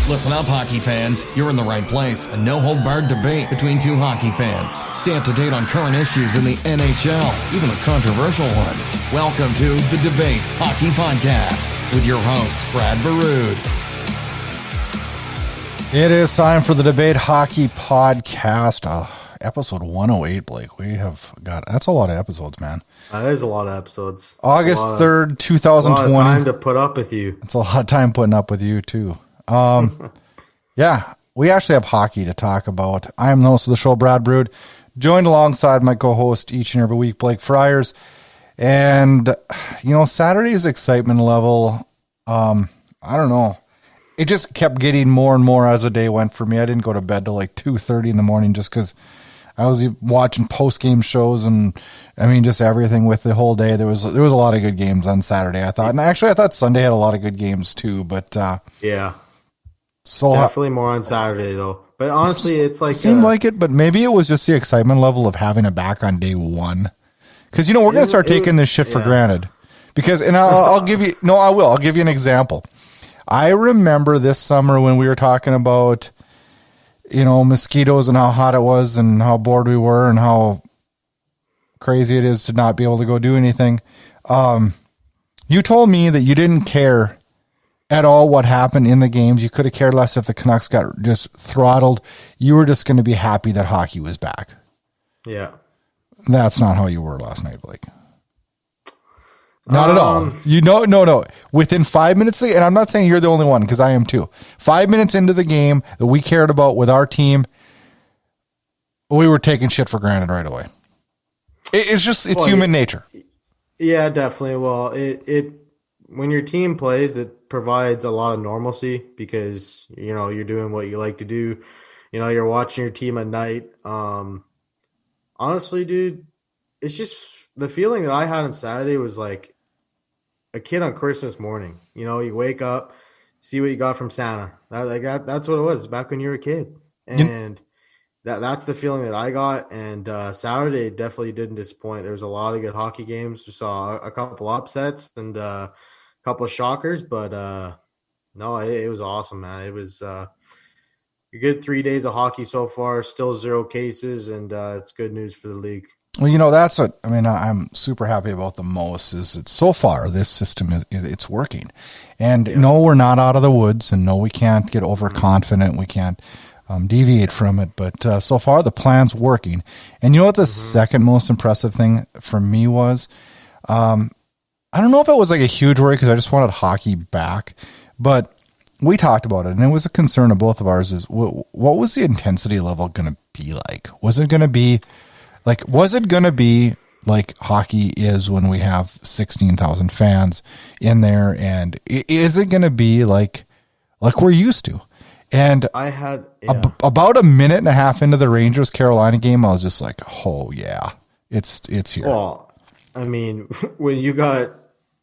Listen up, hockey fans. You're in the right place. A no-hold-barred debate between two hockey fans. Stay up to date on current issues in the NHL, even the controversial ones. Welcome to The Debate Hockey Podcast with your host, Brad Burud. It is time for The Debate Hockey Podcast, episode 108, Blake. We have got, that's a lot of episodes, man. That is a lot of episodes. August 3rd, 2020. A lot of time to put up with you. It's a lot of time putting up with you, too. Yeah, we actually have hockey to talk about. I am the host of the show, Brad Brood, joined alongside my co-host each and every week, Blake Friars. And, you know, Saturday's excitement level, I don't know. It just kept getting more and more as the day went for me. I didn't go to bed till like 2:30 in the morning just because I was watching post-game shows and, I mean, just everything with the whole day. There was a lot of good games on Saturday, I thought. And actually, I thought Sunday had a lot of good games too, but yeah. So definitely more on Saturday though. But honestly, it's like seemed like it, but maybe it was just the excitement level of having it back on day one. Because, you know, we're going to start taking this shit for granted. Because, and I'll give you, no, I will. I'll give you an example. I remember this summer when we were talking about, you know, mosquitoes and how hot it was and how bored we were and how crazy it is to not be able to go do anything. You told me that you didn't care at all what happened in the games. You could have cared less if the Canucks got just throttled. You were just going to be happy that hockey was back. Yeah. That's not how you were last night, Blake. Not at all. You know, no. Within 5 minutes, and I'm not saying you're the only one because I am too. 5 minutes into the game that we cared about with our team, we were taking shit for granted right away. It's human nature. Yeah, definitely. Well, it when your team plays, it provides a lot of normalcy because, you know, you're doing what you like to do. You know, you're watching your team at night. Honestly, dude, it's just the feeling that I had on Saturday was like a kid on Christmas morning. You know, you wake up, see what you got from Santa. That's what it was back when you were a kid. And that's the feeling that I got. And Saturday definitely didn't disappoint. There was a lot of good hockey games. We saw a couple upsets and a couple of shockers, but no, it was awesome, man. It was a good 3 days of hockey so far, still 0 cases, and it's good news for the league. Well, you know, that's what, I mean, I'm super happy about the most is that so far this system, it's working. And no, we're not out of the woods, and no, we can't get overconfident. We can't deviate from it. But so far the plan's working. And you know what the second most impressive thing for me was? I don't know if it was like a huge worry because I just wanted hockey back, but we talked about it, and it was a concern of both of ours is what was the intensity level going to be like? Was it going to be like hockey is when we have 16,000 fans in there, and is it going to be like we're used to? And I had about a minute and a half into the Rangers Carolina game, I was just like, oh yeah, it's here. Well, I mean, when you got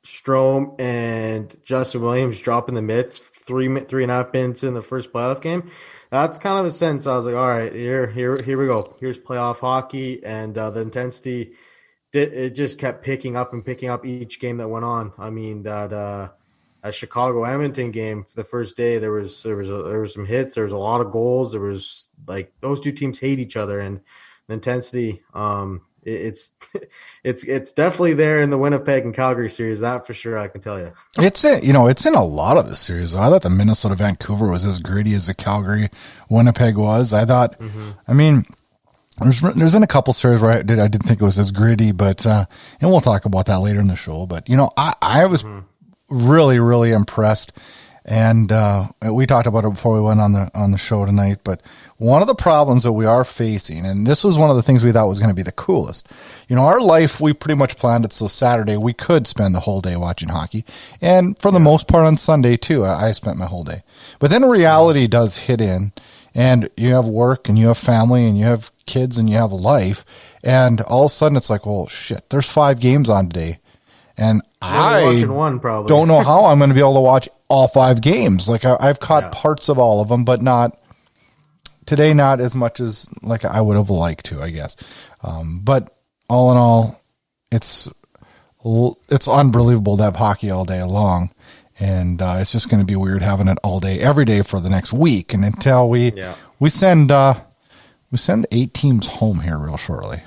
Strome and Justin Williams dropping the mitts 3.5 minutes in the first playoff game, that's kind of a sense. I was like, all right, here we go. Here's playoff hockey, and the intensity, it just kept picking up each game that went on. I mean, that Chicago Edmonton game for the first day, there was some hits, there was a lot of goals, there was like those two teams hate each other, and the intensity, it's definitely there in the Winnipeg and Calgary series, that for sure, I can tell you. It's in a lot of the series. I thought the Minnesota Vancouver was as gritty as the Calgary Winnipeg was. I thought, I mean, there's been a couple series where I didn't think it was as gritty, but and we'll talk about that later in the show. But you know, I was really, really impressed. And we talked about it before we went on the show tonight, but one of the problems that we are facing, and this was one of the things we thought was going to be the coolest, you know, our life, we pretty much planned it so Saturday we could spend the whole day watching hockey, and for the most part on Sunday too, I spent my whole day. But then reality does hit in, and you have work, and you have family, and you have kids, and you have life, and all of a sudden it's like, well, shit, there's 5 games on today. And I don't know how I'm going to be able to watch all 5 games. Like I've caught parts of all of them, but not today, not as much as like I would have liked to, I guess. But all in all, it's unbelievable to have hockey all day long. And it's just going to be weird having it all day, every day for the next week. And until we send 8 teams home here real shortly.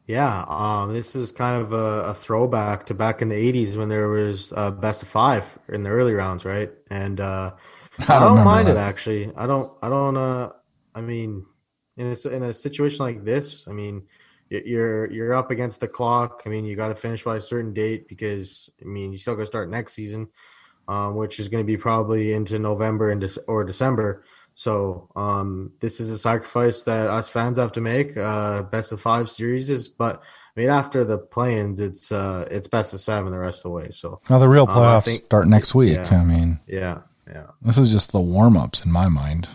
Yeah, this is kind of a throwback to back in the 80s when there was best of 5 in the early rounds, right? And I don't mind it, actually. I mean, in a situation like this, I mean, you're up against the clock. I mean, you got to finish by a certain date because, I mean, you still got to start next season, which is going to be probably into November or December. So this is a sacrifice that us fans have to make. Best of 5 series but I mean, after the play-ins, it's best of 7 the rest of the way. So now the real playoffs start next week. Yeah, I mean, yeah. This is just the warm-ups in my mind.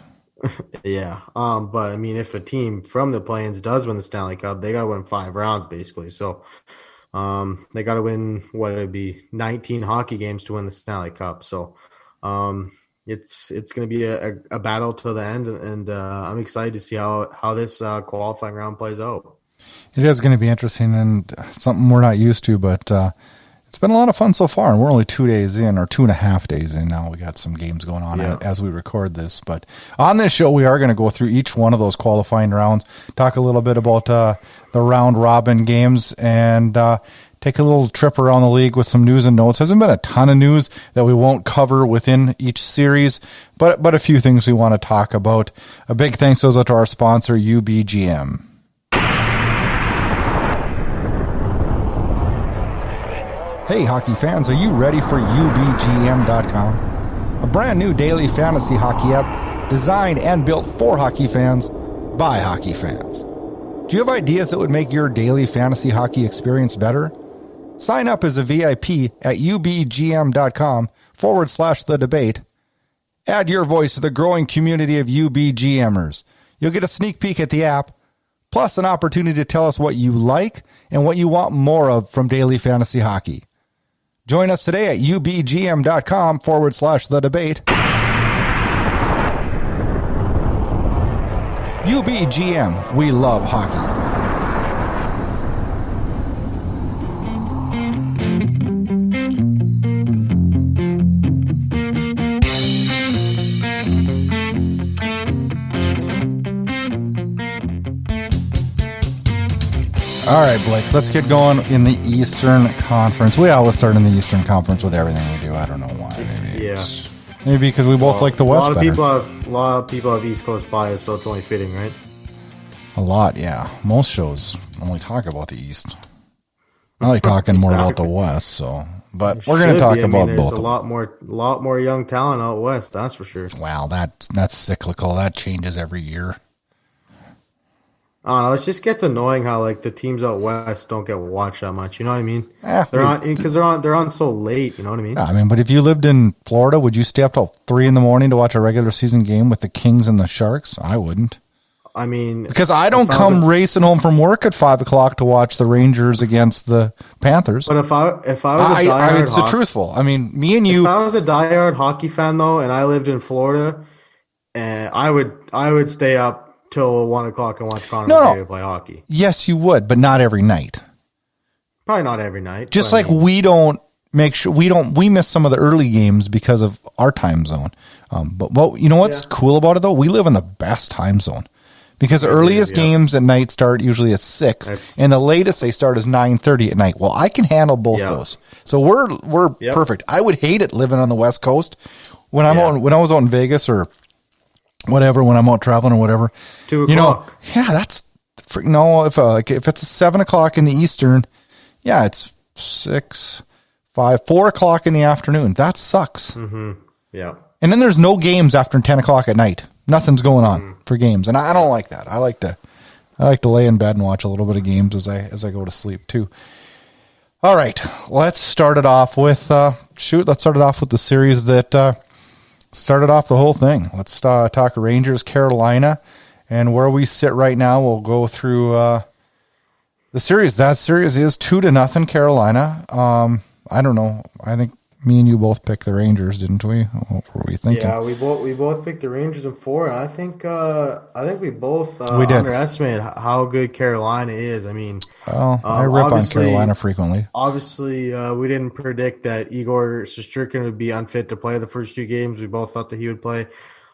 Yeah. But I mean, if a team from the play-ins does win the Stanley Cup, they got to win 5 rounds basically. So they got to win what it'd be 19 hockey games to win the Stanley Cup. So it's going to be a battle till the end, and I'm excited to see how this qualifying round plays out. It is going to be interesting and something we're not used to, but it's been a lot of fun so far, and we're only 2 days in, or 2.5 days in now. We got some games going on as we record this. But on this show, we are going to go through each one of those qualifying rounds, talk a little bit about the round-robin games, and take a little trip around the league with some news and notes. Hasn't been a ton of news that we won't cover within each series, but a few things we want to talk about. A big thanks goes out to our sponsor, UBGM. Hey, hockey fans, are you ready for UBGM.com? A brand new daily fantasy hockey app designed and built for hockey fans by hockey fans. Do you have ideas that would make your daily fantasy hockey experience better? Sign up as a VIP at ubgm.com/the debate. Add your voice to the growing community of UBGMers. You'll get a sneak peek at the app, plus an opportunity to tell us what you like and what you want more of from daily fantasy hockey. Join us today at ubgm.com/the debate. UBGM, we love hockey. All right, Blake, let's get going in the Eastern Conference. We always start in the Eastern Conference with everything we do. I don't know why. Maybe because we both like the West better. A lot of people have East Coast bias, so it's only fitting, right? A lot, yeah. Most shows only talk about the East. I like talking more about the West, but we're going to talk about both. There's a lot more young talent out West, that's for sure. Wow, that's cyclical. That changes every year. I don't know. It just gets annoying how like the teams out West don't get watched that much. You know what I mean? Yeah, they're on so late. You know what I mean? Yeah, I mean, but if you lived in Florida, would you stay up till 3 a.m. to watch a regular season game with the Kings and the Sharks? I wouldn't. I mean, because I don't come racing home from work at 5 o'clock to watch the Rangers against the Panthers. But if I was a diehard, it's the truthful. I mean, me and you. If I was a diehard hockey fan though, and I lived in Florida, and I would stay up till 1 o'clock and watch Connor McDavid play hockey. Yes, you would, but not every night. Probably not every night. Just like we don't make sure we miss some of the early games because of our time zone. But you know what's cool about it though? We live in the best time zone because the earliest games at night start usually at 6, and the latest they start is 9:30 at night. Well, I can handle both those, so we're perfect. I would hate it living on the West Coast when I was out in Vegas or whatever, when I'm out traveling or whatever. 2 o'clock. That's no. If it's 7 o'clock in the Eastern, it's 6, 5, 4 o'clock in the afternoon. That sucks. Mm-hmm. Yeah. And then there's no games after 10 o'clock at night. Nothing's going on for games, and I don't like that. I like to lay in bed and watch a little bit of games as I go to sleep too. All right, let's start it off with Let's start it off with the series that started off the whole thing. Let's talk Rangers, Carolina, and where we sit right now. We'll go through the series. That series is 2-0 Carolina. I don't know. I think me and you both picked the Rangers, didn't we? What were we thinking? Yeah, we both picked the Rangers in 4. I think we both We did. underestimated how good Carolina is. I mean, Well, I rip on Carolina frequently. obviously, we didn't predict that Igor Shesterkin would be unfit to play the first 2 games. We both thought that he would play.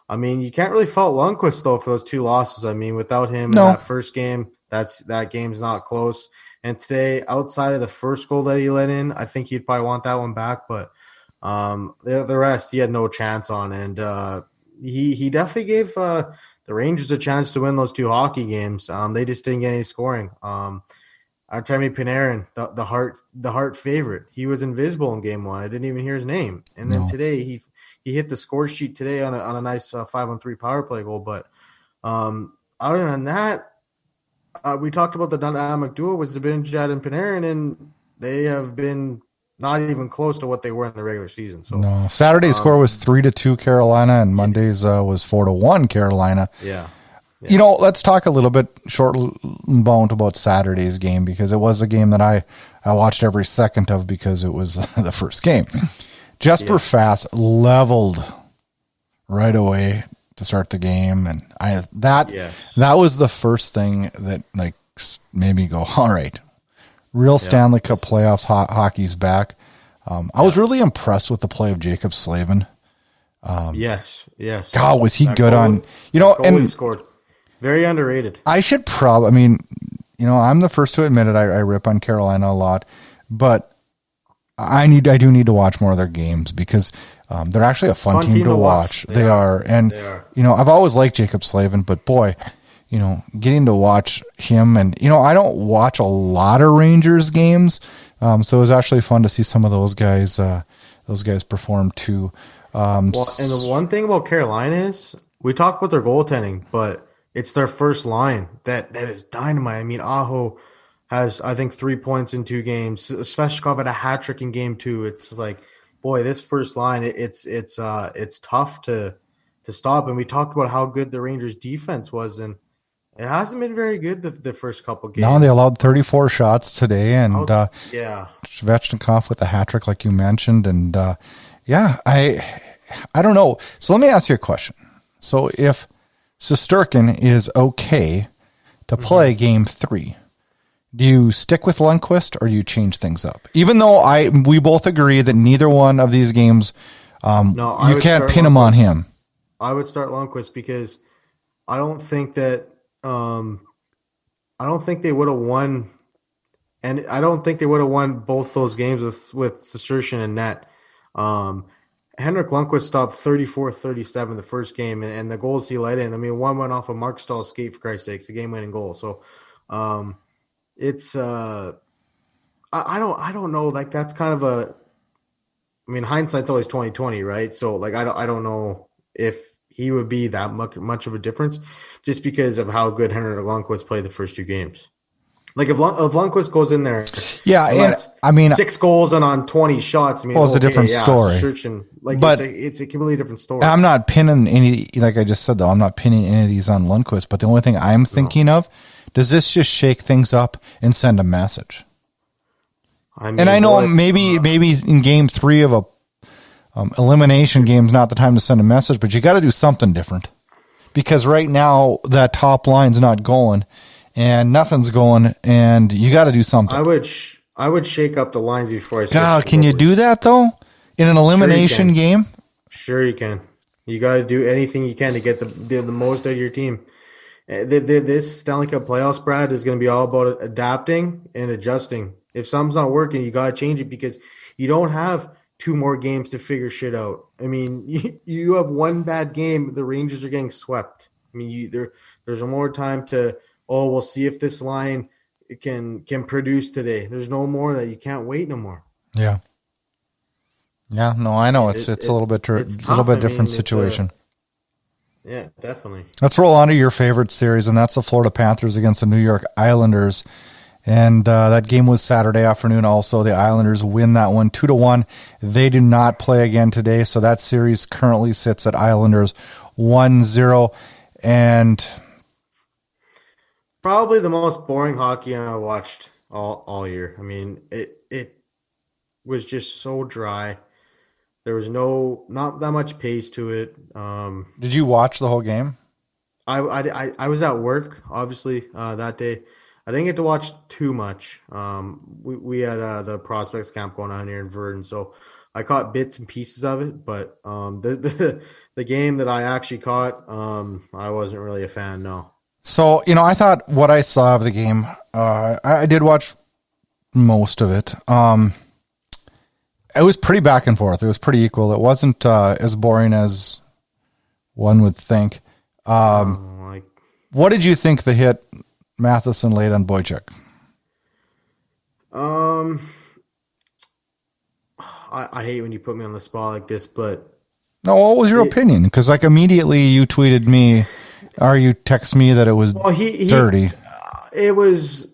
I mean, you can't really fault Lundqvist though for those 2 losses. I mean, without him in that first game, that game's not close. And today, outside of the first goal that he let in, I think he'd probably want that one back. But the rest, he had no chance on, and he definitely gave the Rangers a chance to win those 2 hockey games. They just didn't get any scoring. Artemi Panarin, the Hart favorite, he was invisible in game 1. I didn't even hear his name. And then today, he hit the score sheet today on a nice 5-on-3 power play goal. But other than that, we talked about the dynamic duo with Zibanejad and Panarin, and they have been not even close to what they were in the regular season. So no, Saturday's score was 3-2 Carolina, and Monday's was 4-1 Carolina. Yeah. You know, let's talk a little bit short and boned about Saturday's game, because it was a game that I watched every second of because it was the first game. Jesper Fast leveled right away to start the game, and that was the first thing that like made me go, all right, real Stanley Cup playoffs hockey's back. I was really impressed with the play of Jacob Slavin. Yes. God, was he That good goal- on, that goal he and scored. Very underrated. I should probably, I mean, I'm the first to admit it. I rip on Carolina a lot, but I do need to watch more of their games because they're actually a fun team to watch. They are. And, I've always liked Jacob Slavin, but boy, getting to watch him, and, I don't watch a lot of Rangers games. So it was actually fun to see some of those guys perform too. And the one thing about Carolina is we talk about their goaltending, but it's their first line that is dynamite. I mean, Aho has, I think, 3 points in 2 games. Svechnikov had a hat trick in game 2. It's like, boy, this first line, it's tough to stop. And we talked about how good the Rangers defense was, and it hasn't been very good the first couple games. No, they allowed 34 shots today, and Svechnikov with a hat trick, like you mentioned, and I don't know. So let me ask you a question. So if Shesterkin is okay to play game 3, do you stick with Lundqvist or do you change things up? Even though we both agree that neither one of these games, you can't pin him on him. I would start Lundqvist because I don't think that they would have won, and I don't think they would have won both those games with Shesterkin and net. Henrik Lundqvist stopped 34-37 the first game, and the goals he let in, I mean, one went off of Mark Stahl's skate, for Christ's sakes, the game-winning goal. So it's I don't know, like that's kind of I mean, hindsight's always 20/20, right? So like I don't know if he would be that much of a difference just because of how good Henrik Lundqvist played the first 2 games. Like if Lundqvist goes in there, and I mean 6 goals and on 20 shots. I mean, it's a different story. But it's a completely different story. I'm not pinning any, like I just said though, I'm not pinning any of these on Lundqvist. But the only thing I'm thinking of, does this just shake things up and send a message? I mean, and I know maybe in game 3 of a elimination game is not the time to send a message, but you got to do something different because right now that top line's not going. And nothing's going, and you got to do something. I would shake up the lines before I. God, can you do that though in an elimination game? Sure, you can. You got to do anything you can to get the most out of your team. This Stanley Cup playoffs, Brad, is going to be all about adapting and adjusting. If something's not working, you got to change it because you don't have 2 more games to figure shit out. I mean, you have one bad game, the Rangers are getting swept. I mean, there's more time to. Oh, we'll see if this line can produce today. There's no more that you can't wait no more. Yeah. Yeah, no, I know it's a little bit different situation. Yeah, definitely. Let's roll on to your favorite series, and that's the Florida Panthers against the New York Islanders. And that game was Saturday afternoon. Also, the Islanders win that one 2-1. They do not play again today, so that series currently sits at Islanders 1-0. And probably the most boring hockey I watched all year. I mean, it was just so dry. There was not that much pace to it. Did you watch the whole game? I was at work, obviously, that day. I didn't get to watch too much. We had the prospects camp going on here in Verdun, so I caught bits and pieces of it. But the game that I actually caught, I wasn't really a fan. No. So I thought what I saw of the game, I did watch most of it. It was pretty back and forth. It was pretty equal. It wasn't as boring as one would think. What did you think the hit Matheson laid on Boychuk? I hate when you put me on the spot like this, but no, what was your opinion? Because immediately you tweeted me, or you text me that it was dirty. It was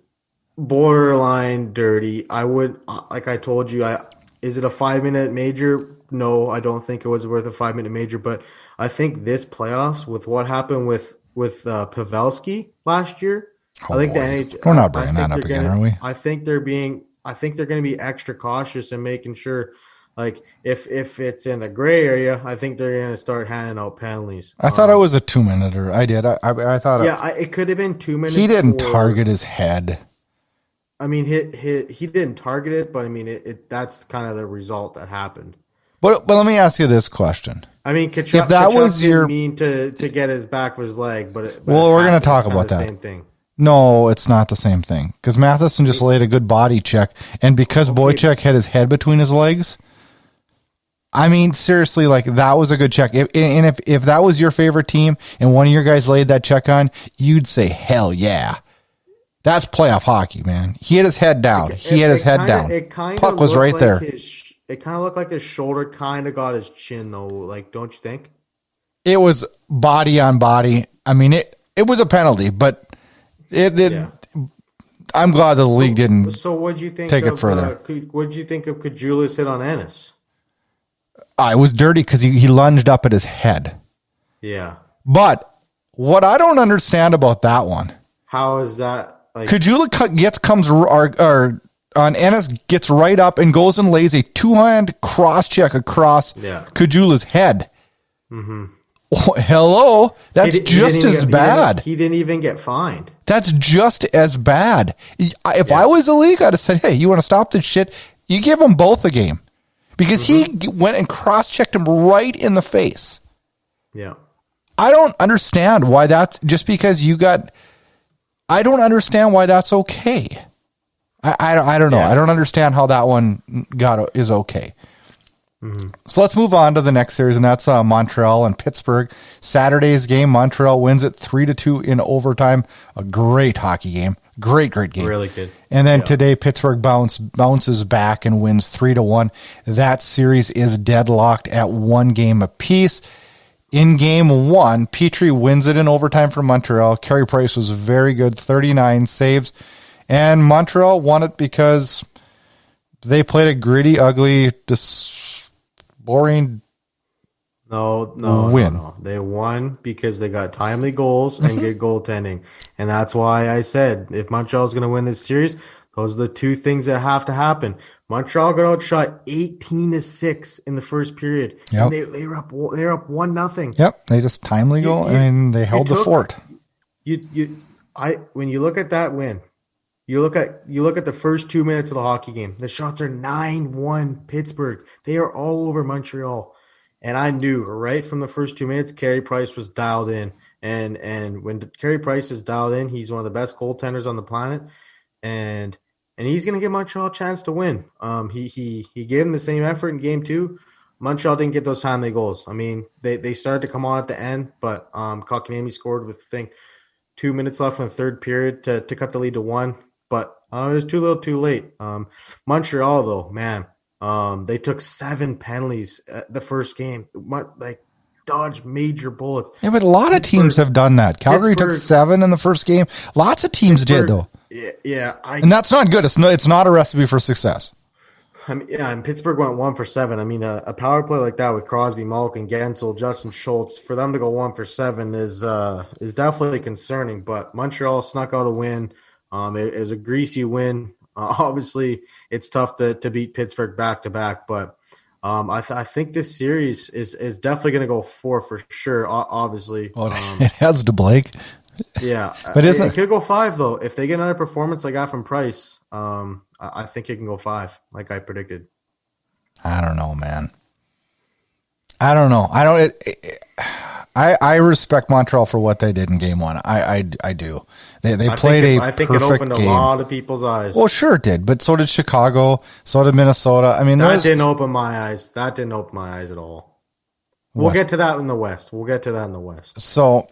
borderline dirty. I would, like I told you, is it a 5-minute major? No, I don't think it was worth a 5-minute major, but I think this playoffs with what happened with Pavelski last year, I think the NHL. We're not bringing that up again, are we? I think they're going to be extra cautious and making sure, like if it's in the gray area, I think they're going to start handing out penalties. I thought it was a 2-minute. I did. I thought. Yeah, it could have been 2 minutes. He didn't target his head. I mean, he didn't target it, but I mean, that's kind of the result that happened. But let me ask you this question. I mean, Tkachuk, if that was your mean to get his back of his leg, but we're going to talk about that. Same thing. No, it's not the same thing because Matheson just laid a good body check, and because Boychuk had his head between his legs. I mean, seriously, like that was a good check. If that was your favorite team and one of your guys laid that check on, you'd say, hell yeah. That's playoff hockey, man. He had his head down. He had his head down. Puck was right there. It kind of looked like his shoulder kind of got his chin, though. Like, don't you think? It was body on body. I mean, it was a penalty, but I'm glad the league didn't. So, what'd you think? Take it further. What'd you think of Kajula's hit on Ennis? It was dirty because he lunged up at his head. Yeah. But what I don't understand about that one. How is that? Like, comes on Ennis, gets right up and goes and lays a 2-hand cross check across Kajula's head. Mm-hmm. Oh, hello, that's just as bad. He didn't even get fined. That's just as bad. If I was the league, I'd have said, "Hey, you want to stop this shit? You give them both a game," because he went and cross checked him right in the face. Yeah, I don't understand why that's just because you got. I don't understand why that's okay. I don't know. Yeah. I don't understand how that one is okay. Mm-hmm. So let's move on to the next series, and that's Montreal and Pittsburgh. Saturday's game, Montreal wins it 3-2 in overtime. A great hockey game. Great game. Really good. And then today, Pittsburgh bounces back and wins 3-1. That series is deadlocked at 1 game apiece. In game 1, Petrie wins it in overtime for Montreal. Carey Price was very good, 39 saves. And Montreal won it because they played a gritty, ugly, boring win. No. They won because they got timely goals and good goaltending. And that's why I said if Montreal's going to win this series, those are the two things that have to happen. Montreal got outshot 18-6 in the first period. Yep. And they were up 1-0. Yep, they just timely goal and they held the fort. When you look at that win, you look at the first 2 minutes of the hockey game. The shots are 9-1 Pittsburgh. They are all over Montreal. And I knew right from the first 2 minutes, Carey Price was dialed in. And when Carey Price is dialed in, he's one of the best goaltenders on the planet. And he's going to give Montreal a chance to win. He gave them the same effort in game 2. Montreal didn't get those timely goals. I mean, they started to come on at the end, but Kotkaniemi scored with, I think, 2 minutes left in the third period to cut the lead to 1. But it was too little too late. Montreal, though, man, they took 7 penalties the first game. Dodged major bullets. Yeah, but a lot of teams have done that. Calgary took 7 in the first game. Lots of teams did, though. Yeah. And that's not good. It's not a recipe for success. And Pittsburgh went 1 for 7. I mean, a power play like that with Crosby, Malkin, Gensel, Justin Schultz, for them to go 1 for 7 is definitely concerning. But Montreal snuck out a win. It was a greasy win. Obviously, it's tough to beat Pittsburgh back-to-back, but I think this series is definitely going to go 4 for sure. Obviously, it has to Blake. Yeah, but it could go 5 though if they get another performance like that from Price. I think it can go 5, like I predicted. I don't know, man. I don't know. I respect Montreal for what they did in game 1. I do. They played I think perfect it opened game. a lot of people's eyes. Well, sure it did, but so did Chicago, so did Minnesota. I mean, that didn't open my eyes. That didn't open my eyes at all. We'll get to that in the West. So,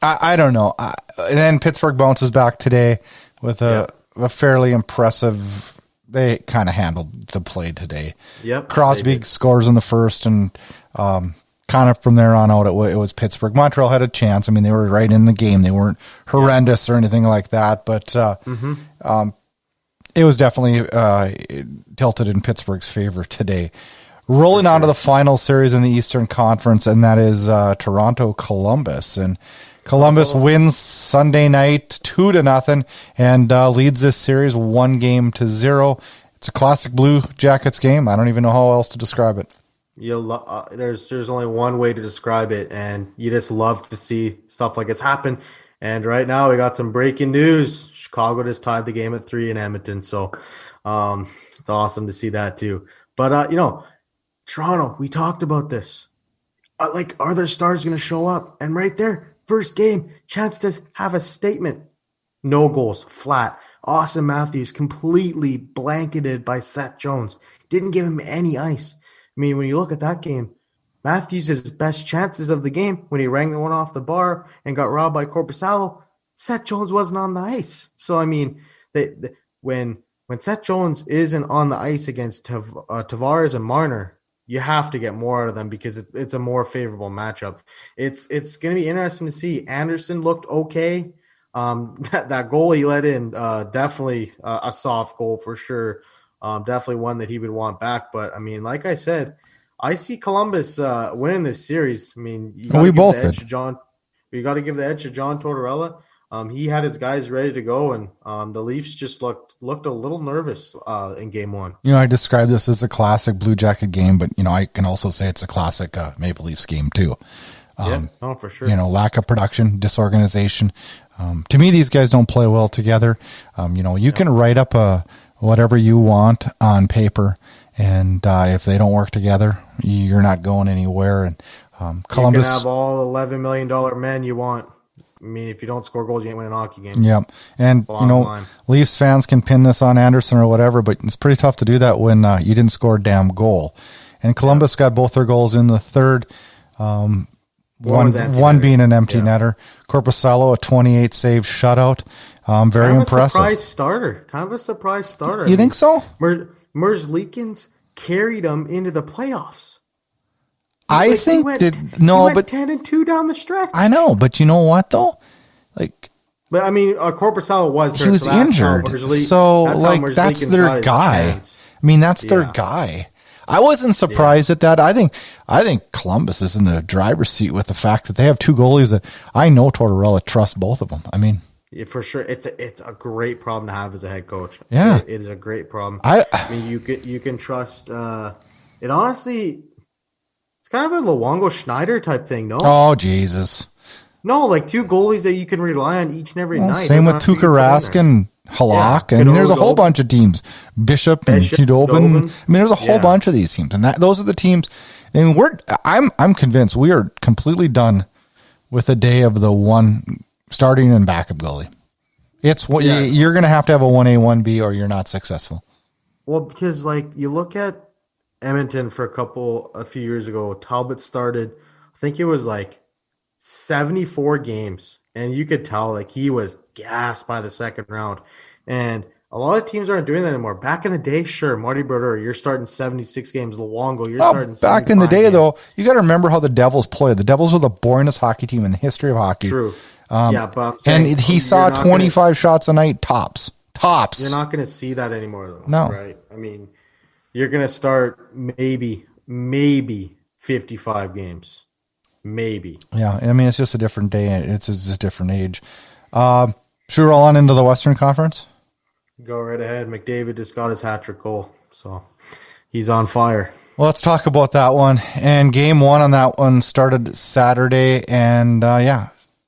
I don't know. And then Pittsburgh bounces back today with a fairly impressive. They kind of handled the play today. Yep. Crosby scores in the first, and kind of from there on out, it was Pittsburgh. Montreal had a chance. I mean, they were right in the game. They weren't horrendous or anything like that, but it was definitely tilted in Pittsburgh's favor today. Rolling on to the final series in the Eastern Conference, and that is Toronto-Columbus. And Columbus wins Sunday night 2-0 and leads this series 1-0. It's a classic Blue Jackets game. I don't even know how else to describe it. There's only one way to describe it, and you just love to see stuff like this happen. And right now we got some breaking news. Chicago just tied the game at 3 in Edmonton, so it's awesome to see that too. But Toronto, we talked about this. Are their stars going to show up? And right there, first game, chance to have a statement. No goals, flat. Austin Matthews completely blanketed by Seth Jones. Didn't give him any ice. I mean, when you look at that game, Matthews' best chances of the game, when he rang the one off the bar and got robbed by Korpisalo, Seth Jones wasn't on the ice. So, I mean, when Seth Jones isn't on the ice against Tavares and Marner, you have to get more out of them because it's a more favorable matchup. It's going to be interesting to see. Anderson looked okay. That goal he let in, definitely a soft goal for sure. Definitely one that he would want back. But, I mean, like I said, I see Columbus winning this series. I mean, you got to give the edge to John Tortorella. He had his guys ready to go, and the Leafs just looked a little nervous in game 1. I describe this as a classic Blue Jacket game, but, I can also say it's a classic Maple Leafs game too. For sure. Lack of production, disorganization. To me, these guys don't play well together. You can write up whatever you want on paper, and if they don't work together, you're not going anywhere. And Columbus, you can have all $11 million men you want. I mean, if you don't score goals, you ain't winning a hockey game. Yeah, and Leafs fans can pin this on Anderson or whatever, but it's pretty tough to do that when you didn't score a damn goal. And Columbus got both their goals in the third. One being an empty netter. Korpisalo, a 28 save shutout. Very impressive. Kind of a surprise starter. You think so? Merzlikins carried him into the playoffs. I think he went 10-2 down the stretch. I know, but you know what though? But I mean, Korpisalo was hurt. He was injured, that's their guy. I mean, that's their guy. I wasn't surprised at that. I think Columbus is in the driver's seat with the fact that they have two goalies that I know Tortorella trusts both of them. I mean, yeah, for sure, it's a great problem to have as a head coach. Yeah, it is a great problem. I mean, you can trust. It honestly, it's kind of a Luongo Schneider type thing, no? Oh Jesus! No, like two goalies that you can rely on each and every night. Same with Tuukka Rask and Halak. Yeah, I mean, there's a whole bunch of teams. Bishop and Hudobin. I mean, there's a whole bunch of these teams, and those are the teams. I mean, I'm convinced we are completely done with the day of the one starting and backup goalie. It's what you're going to have a 1A, 1B, or you're not successful. Well, because you look at Edmonton for a few years ago. Talbot started, I think it was 74 games, and you could tell he was gassed by the second round. And a lot of teams aren't doing that anymore. Back in the day, sure, Marty Brodeur, you're starting 76 games. Luongo, you're starting 75 back in the day, games. Though, you got to remember how the Devils played. The Devils were the boringest hockey team in the history of hockey. True. But I'm saying, and he saw 25 shots a night, tops. You're not going to see that anymore, though. No. Right? I mean, you're going to start maybe 55 games. Maybe. Yeah, I mean, it's just a different day. It's just a different age. Should we roll on into the Western Conference? Go right ahead. McDavid just got his hat-trick goal, so he's on fire. Well, let's talk about that one. And game one on that one started Saturday, and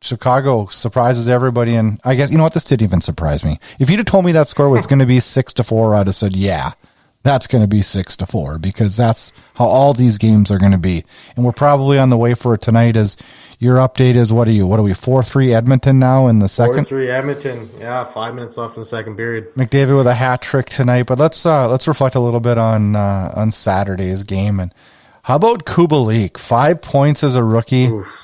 Chicago surprises everybody. And I guess, you know what, this didn't even surprise me. If you'd have told me that score was going to be 6-4, I'd have said, yeah, that's going to be 6-4, because that's how all these games are going to be. And we're probably on the way for it tonight. As your update is, what are we, 4-3 Edmonton now in the second? 4-3 Edmonton. Yeah, 5 minutes left in the second period. McDavid with a hat trick tonight. But let's reflect a little bit on Saturday's game. And how about Kubalik? 5 points as a rookie. Oof.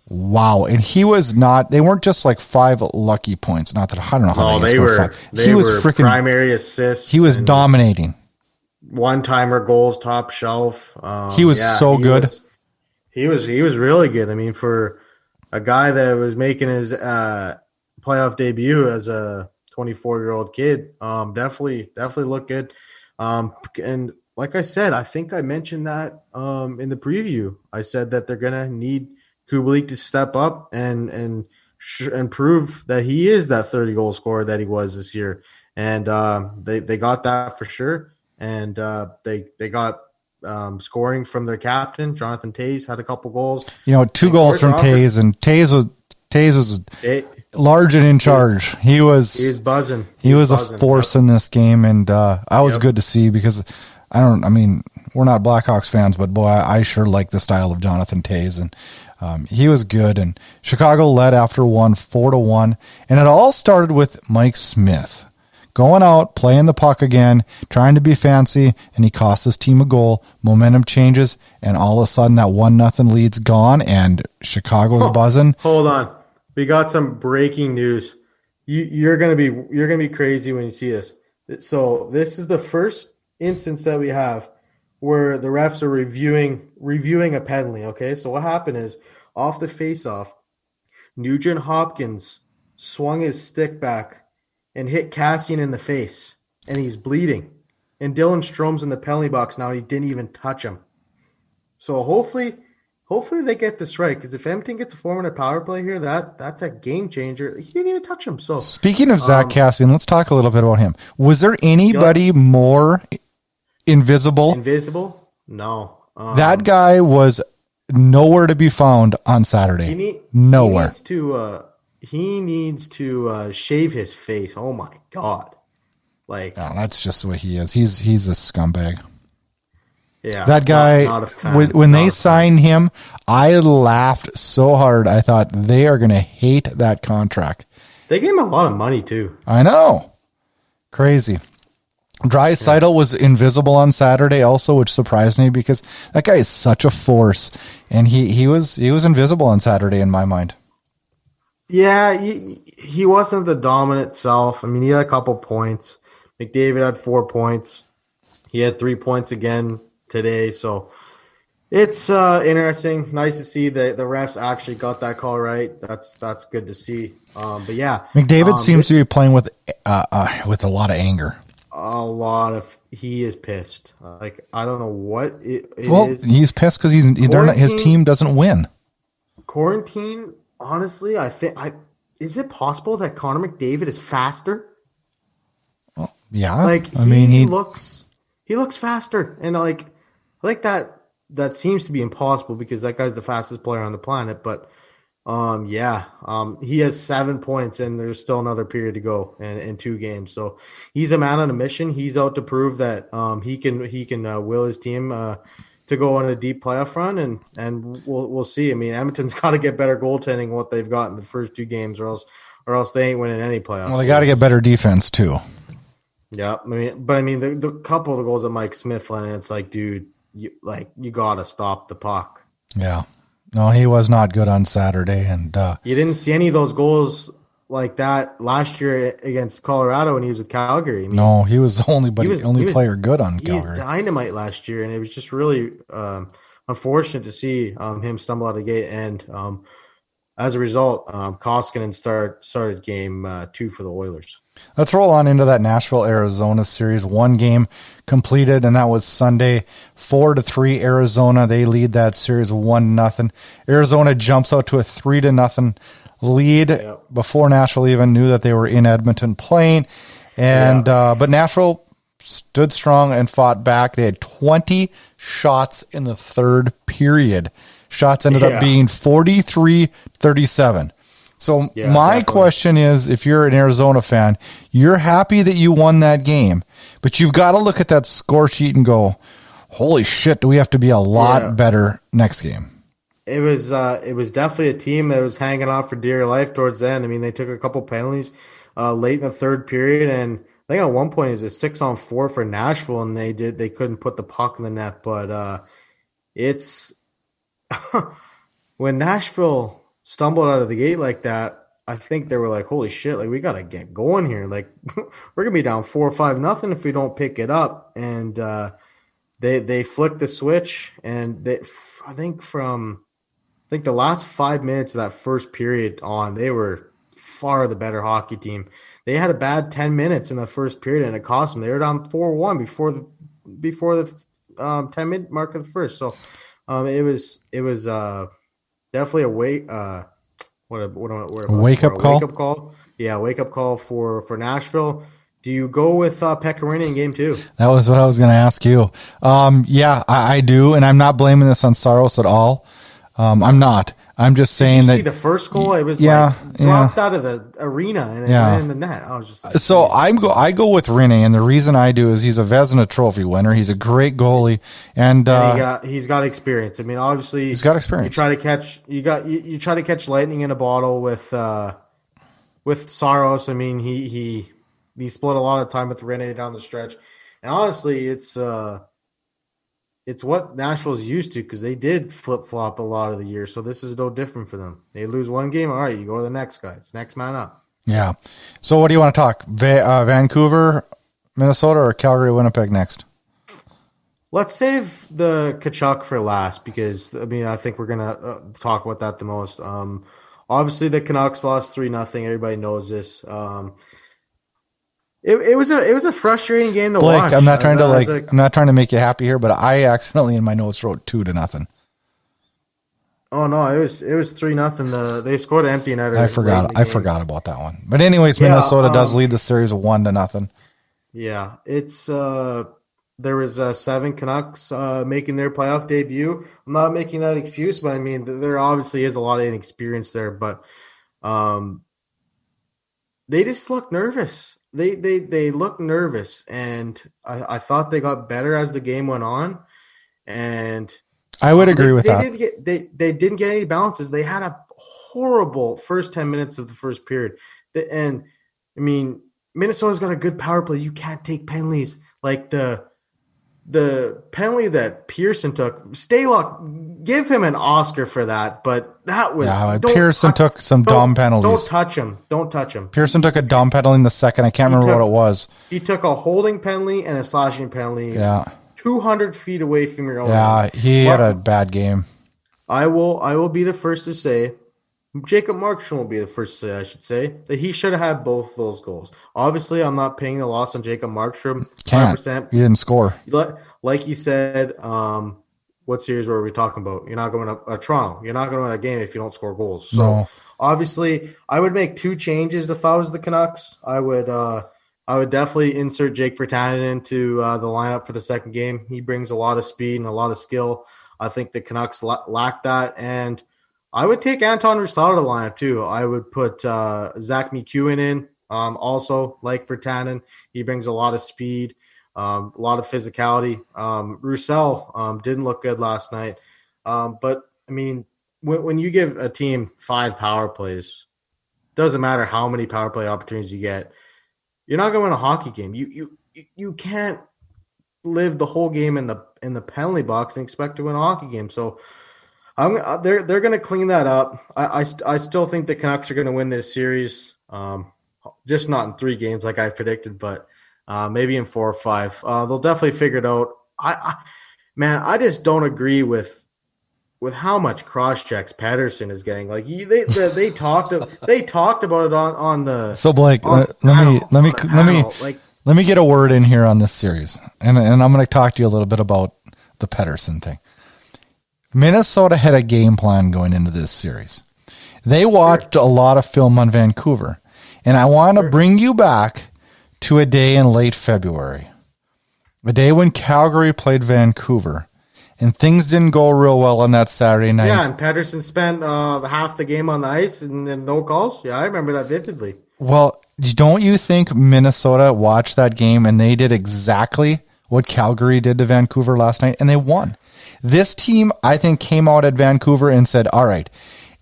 Wow. And he was not, they weren't just like 5 lucky points. Not that, I don't know how they were 5. He was freaking primary assists. He was dominating. One-timer goals, top shelf. He was so good. He was really good. I mean, for a guy that was making his playoff debut as a 24-year-old kid, definitely looked good. And like I said, I think I mentioned that in the preview. I said that they're gonna need Kubalik to step up and prove that he is that 30-goal scorer that he was this year. And they got that for sure. And they got scoring from their captain, Jonathan Toews, had a couple goals. 2 goals from Toews, and Toews was large and in charge. He was buzzing. He was a force in this game, and I was good to see, because we're not Blackhawks fans, but boy, I sure like the style of Jonathan Toews, and he was good. And Chicago led after 4-1, and it all started with Mike Smith going out, playing the puck again, trying to be fancy, and he cost his team a goal. Momentum changes, and all of a sudden that 1-0 lead's gone, and Chicago's buzzing. Hold on, we got some breaking news. You're gonna be crazy when you see this. So this is the first instance that we have where the refs are reviewing a penalty. Okay, so what happened is, off the face-off, Nugent Hopkins swung his stick back and hit Cassian in the face, and he's bleeding. And Dylan Strom's in the penalty box now, and he didn't even touch him. So hopefully they get this right, because if Edmonton gets a 4-minute power play here, that's a game changer. He didn't even touch him. So speaking of Zach Cassian, let's talk a little bit about him. Was there anybody more invisible? Invisible? No. That guy was nowhere to be found on Saturday. Nowhere. He needs to shave his face. Oh my God! That's just the way he is. He's a scumbag. Yeah, that guy. When they signed him, I laughed so hard. I thought they are going to hate that contract. They gave him a lot of money too. I know, crazy. Draisaitl was invisible on Saturday also, which surprised me, because that guy is such a force, and he was invisible on Saturday in my mind. Yeah, he wasn't the dominant self. I mean, he had a couple points. McDavid had 4 points. He had 3 points again today. So it's interesting. Nice to see that the refs actually got that call right. That's good to see. But yeah, McDavid seems to be playing with a lot of anger. He is pissed. I don't know what it is. He's pissed because his team doesn't win. Quarantine. Honestly, is it possible that Connor McDavid is faster? Well, yeah. He looks faster, and that seems to be impossible, because that guy's the fastest player on the planet. But he has 7 points, and there's still another period to go in 2 games. So he's a man on a mission. He's out to prove that he can will his team to go on a deep playoff run, and we'll see. I mean, Edmonton's got to get better goaltending than what they've got in the first 2 games, or else they ain't winning any playoffs. Well, they got to get better defense too. Yeah, the couple of the goals that Mike Smith let in, it's like, dude, you got to stop the puck. Yeah, no, he was not good on Saturday, and you didn't see any of those goals like that last year against Colorado when he was with Calgary. No, he was the only player good on Calgary. He was dynamite last year, and it was just really unfortunate to see him stumble out of the gate. And as a result, Koskinen started game 2 for the Oilers. Let's roll on into that Nashville-Arizona series. 1 game completed, and that was Sunday, 4-3 Arizona. They lead that series 1-0. Arizona jumps out to a 3-0 lead before Nashville even knew that they were in Edmonton playing. And but Nashville stood strong and fought back. They had 20 shots in the third period. Shots ended up being 43-37. So my question is, if you're an Arizona fan, you're happy that you won that game, but you've got to look at that score sheet and go, holy shit, do we have to be a lot better next game? It was definitely a team that was hanging on for dear life towards the end. I mean, they took a couple penalties late in the third period, and I think at one point it was a 6-on-4 for Nashville, and they couldn't put the puck in the net. But it's when Nashville stumbled out of the gate like that, I think they were like, holy shit, like we got to get going here. Like we're going to be down 4-5-0 if we don't pick it up. And they flicked the switch, and I think the last 5 minutes of that first period on, they were far the better hockey team. They had a bad 10 minutes in the first period, and it cost them. They were down 4-1 before the 10-minute mark of the first. So it was definitely a wake up call. Yeah, wake up call for Nashville. Do you go with Pekka in game 2? That was what I was going to ask you. I do, and I'm not blaming this on Saros at all. I'm not. I'm just saying that. See the first goal, it was dropped out of the arena and it went in the net. I was just like, so I go with Rinne, and the reason I do is he's a Vezina Trophy winner. He's a great goalie, and he's got experience. I mean, obviously he's got experience. You try to catch lightning in a bottle with Saros. I mean, he split a lot of time with Rinne down the stretch, and honestly, it's what Nashville's used to, because they did flip-flop a lot of the year, so this is no different for them. They lose one game, all right, you go to the next guy. It's next man up. Yeah. So what do you want to talk? Vancouver, Minnesota, or Calgary, Winnipeg next? Let's save the Tkachuk for last, because, I mean, I think we're going to talk about that the most. Obviously, the Canucks lost 3-0. Everybody knows this. It was a frustrating game to Blake, watch. I'm not trying I'm not trying to make you happy here, but I accidentally in my notes wrote 2-0. Oh no, it was 3-0. They scored an empty netter. I forgot about that one. But anyways, Minnesota does lead the series of 1-0. Yeah, it's there was 7 Canucks making their playoff debut. I'm not making that excuse, but I mean there obviously is a lot of inexperience there, but they just look nervous. They look nervous, and I thought they got better as the game went on, and I would agree with that. They didn't get any bounces. They had a horrible first 10 minutes of the first period, and I mean Minnesota's got a good power play. You can't take penalties like the penalty that Pearson took. Stalock, give him an Oscar for that, but that was Pearson took some dumb penalties. Don't touch him. Pearson took a dumb penalty in the second. I can't remember what it was. He took a holding penalty and a slashing penalty. Yeah, 200 feet away from your own. Yeah, he had a bad game. I will be the first to say, Jacob Markstrom will be the first to say, I should say, that he should have had both those goals. Obviously, I'm not pinning the loss on Jacob Markstrom. 100%. He didn't score. Like you said, what series were we talking about? You're not going to Toronto. You're not going to win a game if you don't score goals. So obviously, I would make 2 changes if I was the Canucks. I would definitely insert Jake Virtanen into the lineup for the second game. He brings a lot of speed and a lot of skill. I think the Canucks lack that, and I would take Anton Roussel to the lineup too. I would put Zach McEwen in. Also, like Virtanen, he brings a lot of speed, a lot of physicality. Roussel didn't look good last night, but I mean, when you give a team 5 power plays, doesn't matter how many power play opportunities you get, you're not going to win a hockey game. You can't live the whole game in the penalty box and expect to win a hockey game. So they're going to clean that up. I still think the Canucks are going to win this series. Just not in 3 games like I predicted, but maybe in 4 or 5. They'll definitely figure it out. I just don't agree with how much cross checks Patterson is getting. Like they talked about it on the. So Blake, let me get a word in here on this series, and I'm going to talk to you a little bit about the Patterson thing. Minnesota had a game plan going into this series. They watched a lot of film on Vancouver, and I want to bring you back to a day in late February. The day when Calgary played Vancouver, and things didn't go real well on that Saturday night. Yeah, and Pettersson spent half the game on the ice and no calls. Yeah, I remember that vividly. Well, don't you think Minnesota watched that game and they did exactly what Calgary did to Vancouver last night, and they won? This team, I think, came out at Vancouver and said, all right,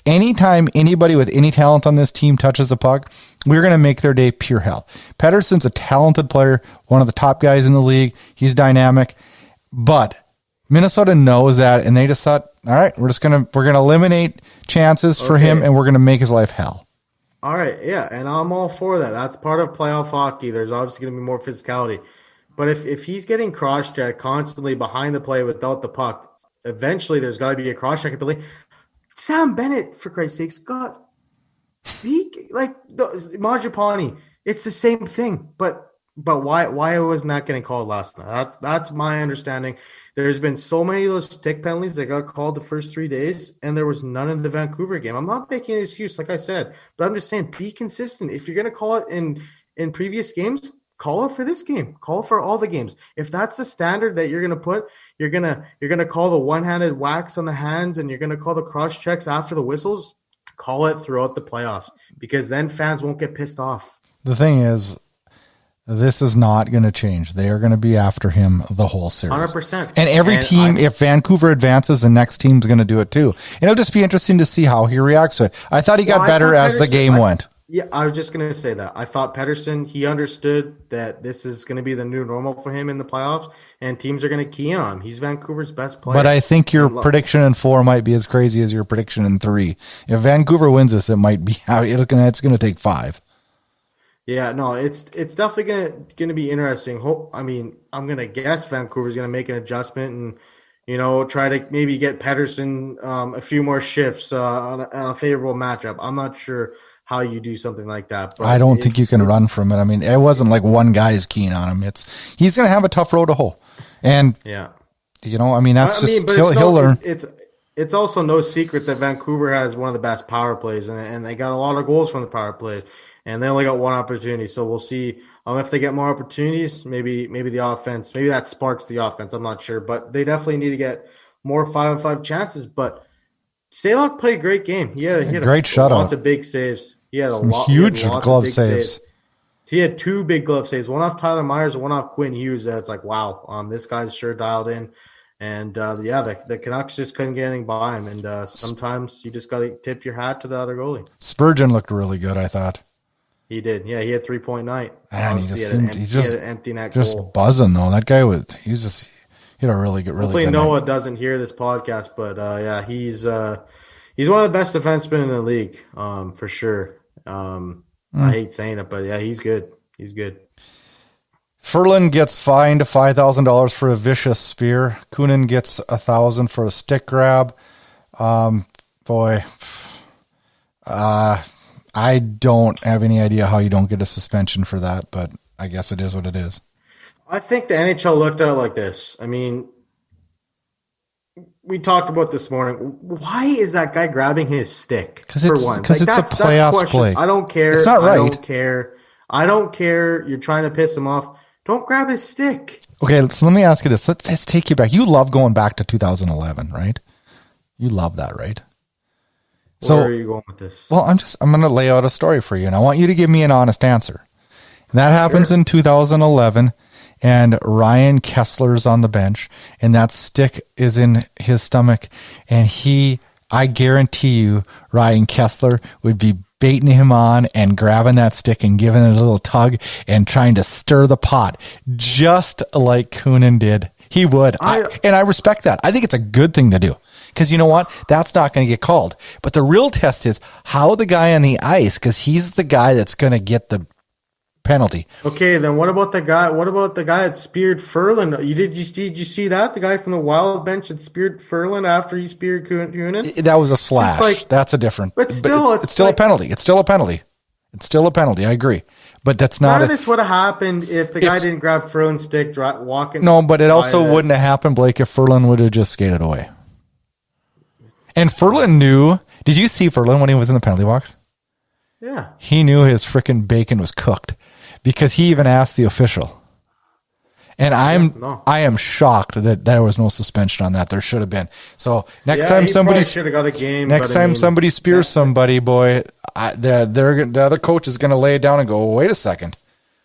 anytime anybody with any talent on this team touches the puck, we're going to make their day pure hell. Pettersson's a talented player, one of the top guys in the league. He's dynamic, but Minnesota knows that, and they just thought, all right, we're going to eliminate chances for him, and we're going to make his life hell. All right, yeah, and I'm all for that. That's part of playoff hockey. There's obviously going to be more physicality. But if he's getting cross-checked constantly behind the play without the puck, eventually there's got to be a cross-check ability. Sam Bennett, for Christ's sakes, Majapani, it's the same thing. But why wasn't that getting called last night? That's my understanding. There's been so many of those stick penalties that got called the first 3 days, and there was none in the Vancouver game. I'm not making an excuse, like I said, but I'm just saying be consistent. If you're going to call it in previous games, call it for this game. Call it for all the games. If that's the standard that you're going to put, you're gonna call the one-handed whacks on the hands, and you're going to call the cross checks after the whistles. Call it throughout the playoffs, because then fans won't get pissed off. The thing is, this is not going to change. They are going to be after him the whole series. 100%. And every team, if Vancouver advances, the next team's going to do it too. And it'll just be interesting to see how he reacts to it. I thought he got better as the game went. Yeah, I was just going to say that. I thought Pettersson, he understood that this is going to be the new normal for him in the playoffs, and teams are going to key in on him. He's Vancouver's best player. But I think your prediction in 4 might be as crazy as your prediction in 3. If Vancouver wins this, it might be it's going to take 5. Yeah, no, it's definitely going to be interesting. I'm going to guess Vancouver's going to make an adjustment and try to maybe get Pettersson a few more shifts on a favorable matchup. I'm not sure how you do something like that. But I don't think you can run from it. I mean, it wasn't like one guy is keen on him. He's going to have a tough road to hoe. And, yeah, he'll learn. It's also no secret that Vancouver has one of the best power plays, and they got a lot of goals from the power play, and they only got one opportunity. So we'll see if they get more opportunities. Maybe the offense, maybe that sparks the offense. I'm not sure, but they definitely need to get more 5-on-5 chances. But Stalock played a great game. He had a great shutout. Lots of big saves. He had huge glove saves. He had 2 big glove saves, one off Tyler Myers, one off Quinn Hughes. It's like, wow, this guy's sure dialed in. And the Canucks just couldn't get anything by him. And sometimes you just got to tip your hat to the other goalie. Spurgeon looked really good, I thought. He did. Yeah, he had 3-point night. Man, he had an empty net goal. Just buzzing though. That guy he had a really good. Hopefully Noah doesn't hear this podcast, but he's one of the best defensemen in the league, for sure. I hate saying it, but yeah, he's good. He's good. Ferland gets fined $5,000 for a vicious spear. Kunin gets $1,000 for a stick grab. I don't have any idea how you don't get a suspension for that, but I guess it is what it is. I think the NHL looked at it like this. I mean, we talked about this morning. Why is that guy grabbing his stick? Because it's a playoff play. I don't care. It's not right. I don't care. You're trying to piss him off. Don't grab his stick. Okay, so let me ask you this. Let's take you back. You love going back to 2011, right? You love that, right? Where are you going with this? Well, I'm going to lay out a story for you, and I want you to give me an honest answer. And that happens in 2011, and Ryan Kessler's on the bench, and that stick is in his stomach, and I guarantee you, Ryan Kessler would be baiting him on and grabbing that stick and giving it a little tug and trying to stir the pot, just like Kunin did. He would. And I respect that. I think it's a good thing to do. Because you know what? That's not going to get called. But the real test is how the guy on the ice, because he's the guy that's going to get the penalty. Okay, then what about the guy that speared Ferland? Did you see that? The guy from the Wild bench that speared Ferland after he speared Kunin? That was a slash. That's a different. But still, it's still a penalty. It's still a penalty. It's still a penalty. I agree. But that's not. None of this would have happened if the guy didn't grab Ferland's stick walking. No, but it also wouldn't have happened, Blake, if Ferland would have just skated away. And Ferland knew. Did you see Ferland when he was in the penalty box? Yeah. He knew his frickin' bacon was cooked because he even asked the official. And I am shocked that there was no suspension on that. There should have been. So next time somebody should have got a game. Next time somebody spears somebody, boy, the other coach is going to lay it down and go, wait a second.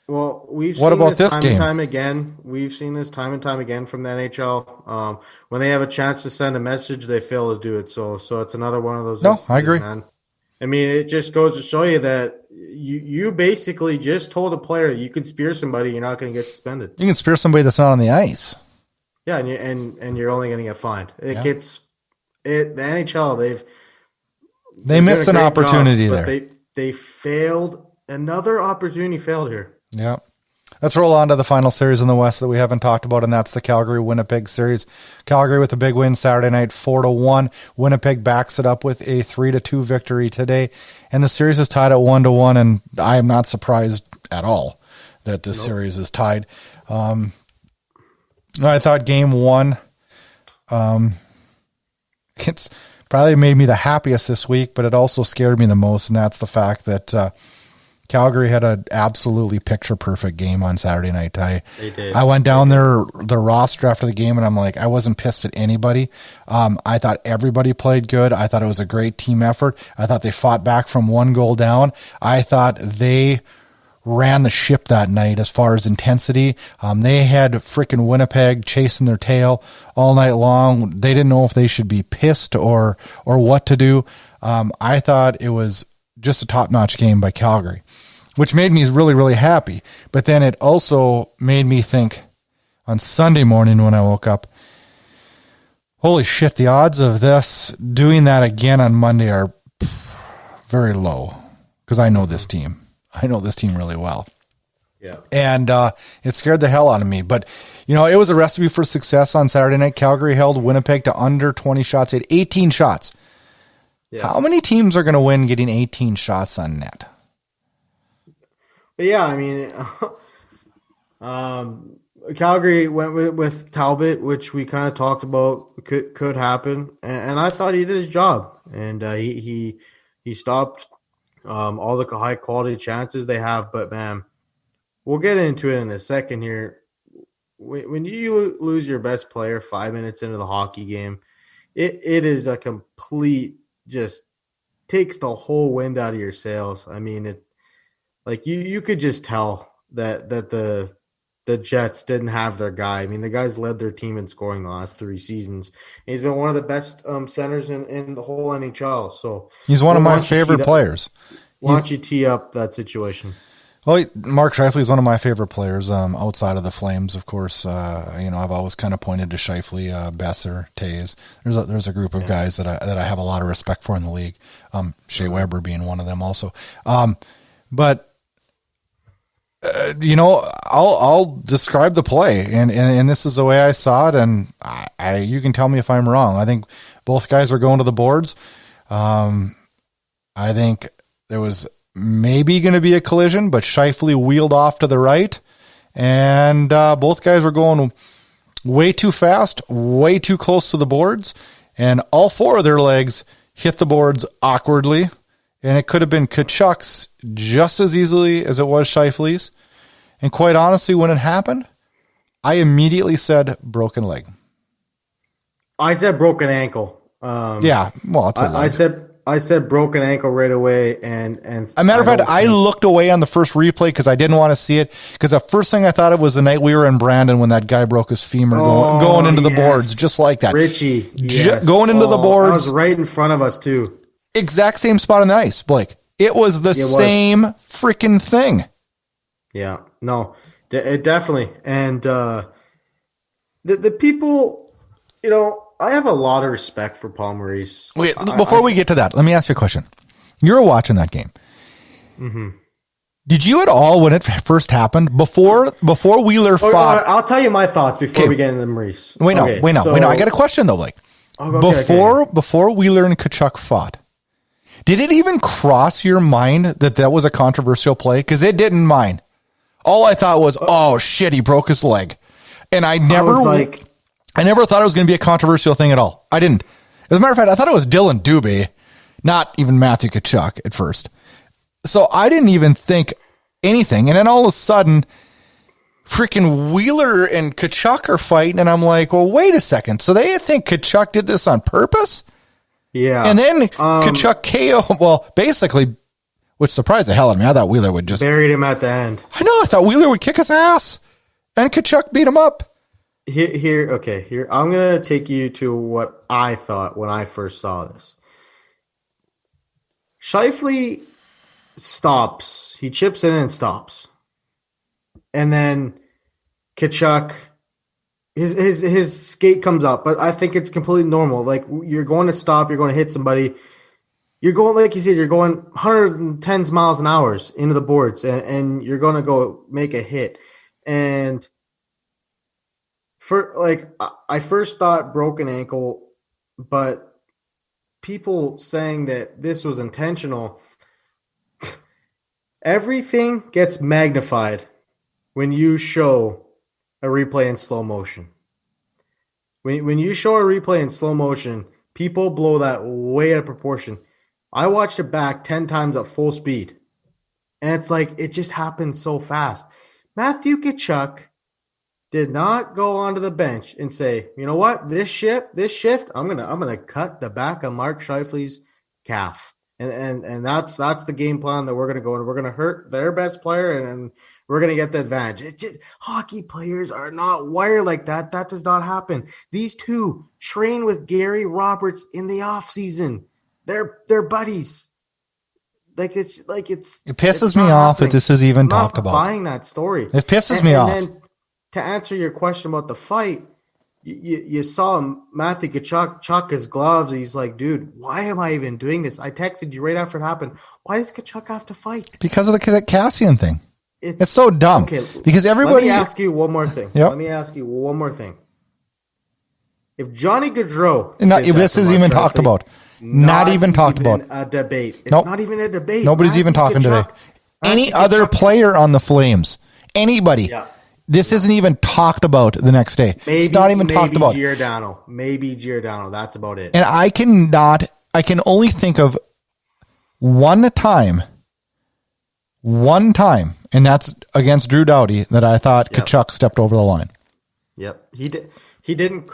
Well, we've what seen about this this game? Time and time again. We've seen this time and time again from the NHL. When they have a chance to send a message, they fail to do it. So it's another one of those. No, I agree. Man. I mean, it just goes to show you that you basically just told a player you could spear somebody, you're not going to get suspended. You can spear somebody that's not on the ice. Yeah, and you're only going to get fined. The NHL they missed an opportunity job, there. They failed. Another opportunity failed here. Yeah. Let's roll on to the final series in the West that we haven't talked about, and that's the Calgary-Winnipeg series. Calgary with a big win Saturday night, 4-1. Winnipeg backs it up with a 3-2 victory today, and the series is tied at 1-1, and I am not surprised at all that this series is tied. I thought game one, it's probably made me the happiest this week, but it also scared me the most, and that's the fact that Calgary had an absolutely picture-perfect game on Saturday night. I went down their roster after the game, and I'm like, I wasn't pissed at anybody. I thought everybody played good. I thought it was a great team effort. I thought they fought back from 1 goal down. I thought they ran the ship that night as far as intensity. They had freaking Winnipeg chasing their tail all night long. They didn't know if they should be pissed or what to do. I thought it was just a top-notch game by Calgary, which made me really, really happy. But then it also made me think on Sunday morning when I woke up, holy shit, the odds of this doing that again on Monday are very low because I know this team. I know this team really well. Yeah. And it scared the hell out of me. But, it was a recipe for success on Saturday night. Calgary held Winnipeg to under 20 shots. They had 18 shots. Yeah. How many teams are going to win getting 18 shots on net? But yeah, I mean, Calgary went with Talbot, which we kind of talked about could happen, and I thought he did his job, and he stopped all the high quality chances they have. But man, we'll get into it in a second here. When you lose your best player 5 minutes into the hockey game, it is a complete. Just takes the whole wind out of your sails. I mean, you could just tell that the Jets didn't have their guy. I mean, the guy's led their team in scoring the last 3 seasons. He's been one of the best centers in the whole NHL. So he's one of my favorite players. Why don't you tee up that situation? Well, Mark Scheifele is one of my favorite players outside of the Flames, of course. I've always kind of pointed to Scheifele, Besser, Taves. There's a group of guys that I have a lot of respect for in the league. Shea Weber being one of them also. But I'll describe the play, and this is the way I saw it, and you can tell me if I'm wrong. I think both guys were going to the boards. I think there was maybe going to be a collision, but Scheifele wheeled off to the right, and both guys were going way too fast, way too close to the boards, and all 4 of their legs hit the boards awkwardly, and it could have been Tkachuk's just as easily as it was Scheifele's. And quite honestly, when it happened, I immediately said broken leg. I said broken ankle. Yeah, well, it's a leg. I said broken ankle right away, and a matter of fact, I looked away on the first replay because I didn't want to see it. Because the first thing I thought of was the night we were in Brandon when that guy broke his femur going into the boards, just like that. Richie, going into the boards. That was right in front of us too. Exact same spot on the ice, Blake. It was the same freaking thing. Yeah, no, it definitely, and the people, I have a lot of respect for Paul Maurice. Wait, before we get to that, let me ask you a question. You were watching that game. Mm-hmm. Did you at all, when it first happened, before Wheeler fought? I'll tell you my thoughts before we get into Maurice. Wait, no. I got a question though, Blake. Before Wheeler and Tkachuk fought, did it even cross your mind that was a controversial play? Because it didn't mine. All I thought was, oh shit, he broke his leg, and I never thought it was going to be a controversial thing at all. I didn't. As a matter of fact, I thought it was Dylan Dubé, not even Matthew Tkachuk at first. So I didn't even think anything. And then all of a sudden, freaking Wheeler and Tkachuk are fighting, and I'm like, well, wait a second. So they think Tkachuk did this on purpose? Yeah. And then Tkachuk KO, well, basically, which surprised the hell out of me. I thought Wheeler would just buried him at the end. I know. I thought Wheeler would kick his ass, and Tkachuk beat him up. Here. I'm gonna take you to what I thought when I first saw this. Scheifele stops. He chips in and stops, and then Tkachuk, his skate comes up. But I think it's completely normal. Like, you're going to stop. You're going to hit somebody. You're going, like you said, you're going 110 miles an hour into the boards, and you're going to go make a hit. And I first thought broken ankle, but people saying that this was intentional, everything gets magnified when you show a replay in slow motion. When you show a replay in slow motion, people blow that way out of proportion. I watched it back 10 times at full speed, and it's like it just happened so fast. Matthew Tkachuk did not go onto the bench and say, you know what, this shift, I'm gonna cut the back of Mark Scheifele's calf, and that's the game plan that we're gonna go, and we're gonna hurt their best player, and we're gonna get the advantage. Hockey players are not wired like that. That does not happen. These two train with Gary Roberts in the off season. They're buddies. It pisses me off that this is even talked about. I'm not buying that story. It pisses me off. And then, to answer your question about the fight, you saw Matthew Tkachuk chuck his gloves. He's like, dude, why am I even doing this? I texted you right after it happened. Why does Tkachuk have to fight? Because of the Cassian thing. It's so dumb. Okay, because everybody. Let me ask you one more thing. Yep. Let me ask you one more thing. If Johnny Gaudreau, this is even talked about. Not even talked about. A debate. It's nope. Not even a debate. Nobody's even talking today. Any other player on the Flames, anybody. Yeah. This isn't even talked about the next day. It's not even talked about. Maybe Giordano. That's about it. And I can only think of one time, and that's against Drew Doughty, that I thought Tkachuk stepped over the line. Yep. He didn't,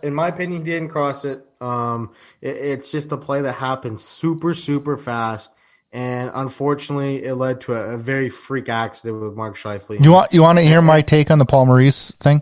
in my opinion, he didn't cross it. It's just a play that happened super, super fast. And unfortunately, it led to a very freak accident with Mark Scheifele. You want to hear my take on the Paul Maurice thing?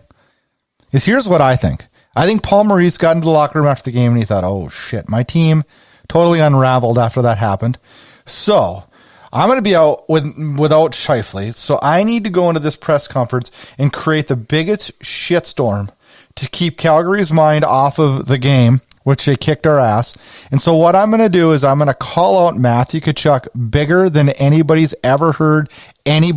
Here's what I think. I think Paul Maurice got into the locker room after the game and he thought, oh shit, my team totally unraveled after that happened. So I'm going to be out without Scheifele. So I need to go into this press conference and create the biggest shitstorm to keep Calgary's mind off of the game, which they kicked our ass. And so what I'm going to do is I'm going to call out Matthew Tkachuk bigger than anybody's ever heard any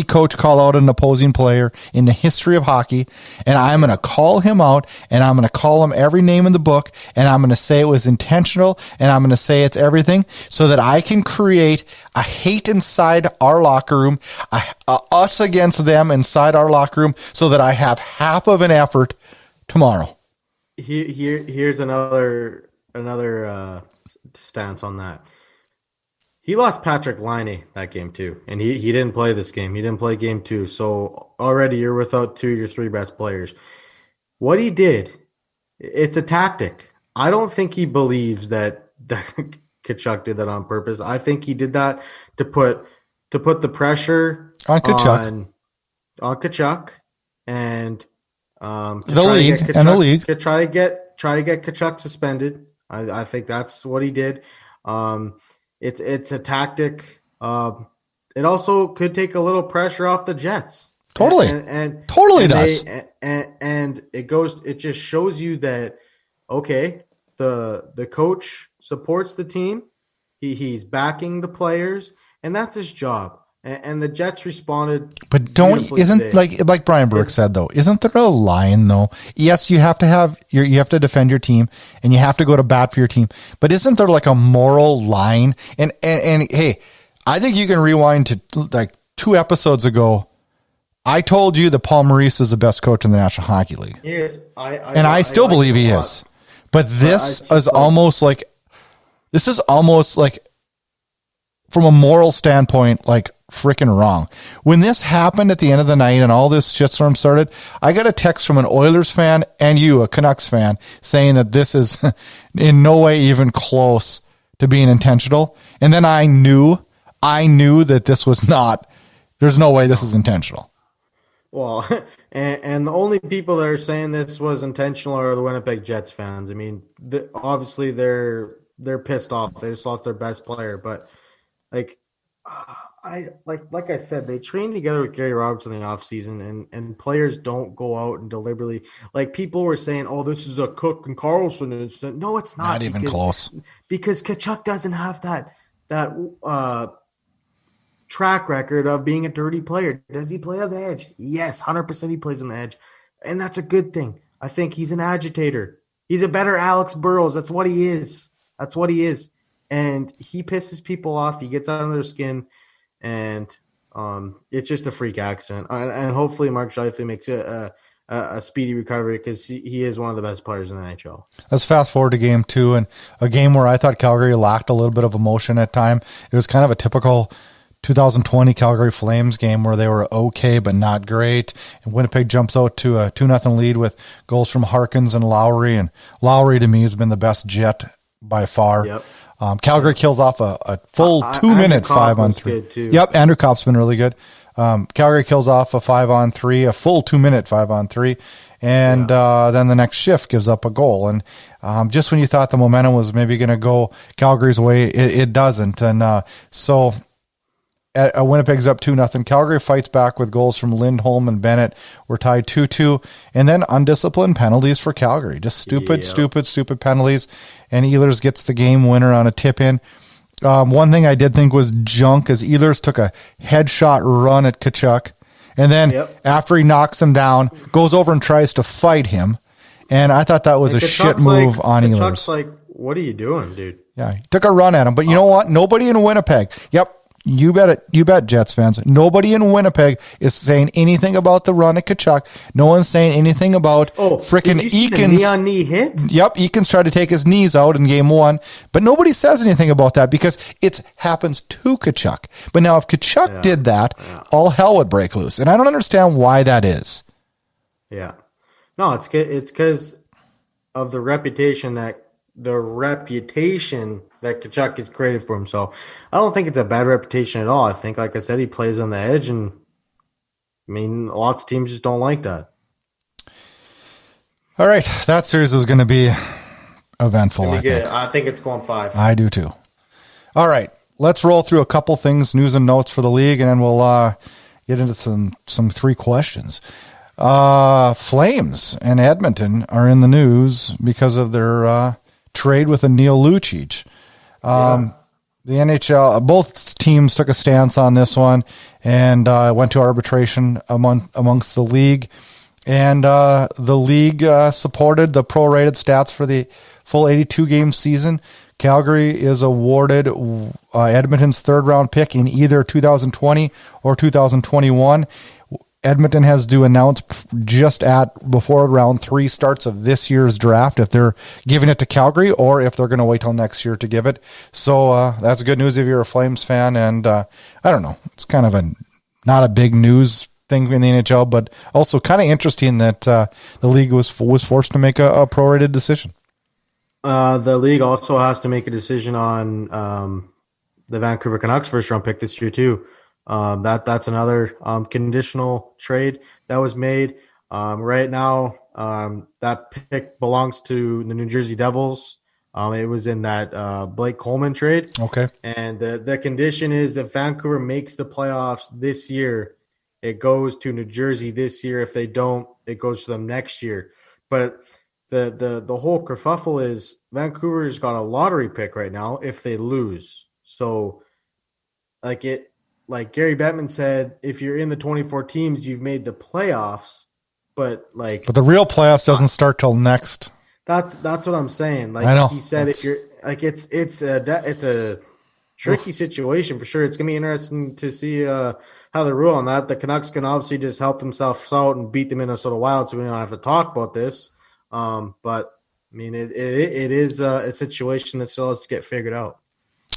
coach call out an opposing player in the history of hockey. And I'm going to call him out, and I'm going to call him every name in the book, and I'm going to say it was intentional, and I'm going to say it's everything, so that I can create a hate inside our locker room, us against them inside our locker room, so that I have half of an effort tomorrow. Here's another stance on that. He lost Patrick Laine that game too, and he didn't play this game. He didn't play game 2, so already you're without 2 of your 3 best players. What he did, it's a tactic. I don't think he believes that Tkachuk did that on purpose. I think he did that to put the pressure on Tkachuk, and the league to try to get Tkachuk suspended. I think that's what he did. It's a tactic. It also could take a little pressure off the Jets. Totally, and totally does. And it just shows you that, okay, the coach supports the team. He's backing the players, and that's his job. And the Jets responded. But isn't like Brian Burke said though? Isn't there a line though? Yes, you have to defend your team and you have to go to bat for your team. But isn't there like a moral line? And hey, I think you can rewind to like 2 episodes ago. I told you that Paul Maurice is the best coach in the National Hockey League. Yes, I still believe he is. But this is almost like from a moral standpoint, like freaking wrong. When this happened at the end of the night and all this shitstorm started, I got a text from an Oilers fan and you, a Canucks fan, saying that this is in no way even close to being intentional. And then I knew that this was not, there's no way this is intentional. Well, and the only people that are saying this was intentional are the Winnipeg Jets fans. I mean, obviously they're pissed off. They just lost their best player, but like I said, they trained together with Gary Roberts in the offseason, and players don't go out and deliberately, like people were saying, oh, this is a Cook and Carlson incident. No, it's not. Not even close. Because Tkachuk doesn't have that track record of being a dirty player. Does he play on the edge? Yes, 100% he plays on the edge. And that's a good thing. I think he's an agitator. He's a better Alex Burrows. That's what he is. And he pisses people off. He gets under their skin. And it's just a freak accident. And hopefully Mark Scheifele makes a speedy recovery because he is one of the best players in the NHL. Let's fast forward to game 2, and a game where I thought Calgary lacked a little bit of emotion at time. It was kind of a typical 2020 Calgary Flames game where they were okay but not great. And Winnipeg jumps out to a 2-0 lead with goals from Harkins and Lowry. And Lowry, to me, has been the best Jet by far. Yep. Calgary kills off a full 2-minute 5-on-3. Yep, Andrew Kopp's been really good. Calgary kills off a 5-on-3, a full 2-minute 5-on-3. And then the next shift gives up a goal. And just when you thought the momentum was maybe going to go Calgary's way, it doesn't. And so Winnipeg's up 2-0. Calgary fights back with goals from Lindholm and Bennett. We're tied 2-2. And then undisciplined penalties for Calgary. Just stupid penalties. And Ehlers gets the game winner on a tip-in. One thing I did think was junk is Ehlers took a headshot run at Tkachuk. And then after he knocks him down, goes over and tries to fight him. And I thought that was a shit move on Ehlers. Tkachuk's like, what are you doing, dude? Yeah, he took a run at him. But you know what? Nobody in Winnipeg. Yep. You bet it. You bet, Jets fans. Nobody in Winnipeg is saying anything about the run at Tkachuk. No one's saying anything about freaking Eakins. Knee-on-knee hit? Yep, Eakins tried to take his knees out in game 1, but nobody says anything about that because it happens to Tkachuk. But now if Tkachuk did that, all hell would break loose, and I don't understand why that is. Yeah, no, it's because of the reputation that Tkachuk has created for himself. I don't think it's a bad reputation at all. I think, like I said, he plays on the edge, and I mean, lots of teams just don't like that. All right, that series is going to be eventful. I think it's going 5. I do too. All right, let's roll through a couple things, news and notes for the league, and then we'll get into some 3 questions. Flames and Edmonton are in the news because of their trade with Neil Lucic. The NHL, both teams took a stance on this one and went to arbitration amongst the league. And the league supported the prorated stats for the full 82-game season. Calgary is awarded Edmonton's third-round pick in either 2020 or 2021. Edmonton has to announce just before round 3 starts of this year's draft if they're giving it to Calgary or if they're going to wait till next year to give it. So that's good news if you're a Flames fan. And I don't know, it's kind of not a big news thing in the NHL, but also kind of interesting that the league was forced to make a prorated decision. The league also has to make a decision on the Vancouver Canucks first round pick this year too. That's another conditional trade that was made. Right now, that pick belongs to the New Jersey Devils. It was in that Blake Coleman trade. Okay. And the condition is if Vancouver makes the playoffs this year, it goes to New Jersey this year. If they don't, it goes to them next year. But the whole kerfuffle is Vancouver's got a lottery pick right now if they lose. So like Gary Bettman said, if you're in the 24 teams, you've made the playoffs. But the real playoffs doesn't start till next. That's what I'm saying. Like I know. He said, if you're like it's a tricky situation for sure. It's gonna be interesting to see how they rule on that. The Canucks can obviously just help themselves out and beat the Minnesota Wild, so we don't have to talk about this. But I mean, it is a situation that still has to get figured out.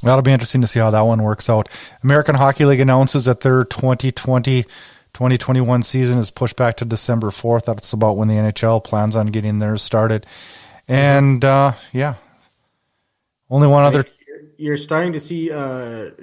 That'll be interesting to see how that one works out. American Hockey League announces that their 2020-2021 season is pushed back to December 4th. That's about when the NHL plans on getting theirs started. And, only one other. You're starting to see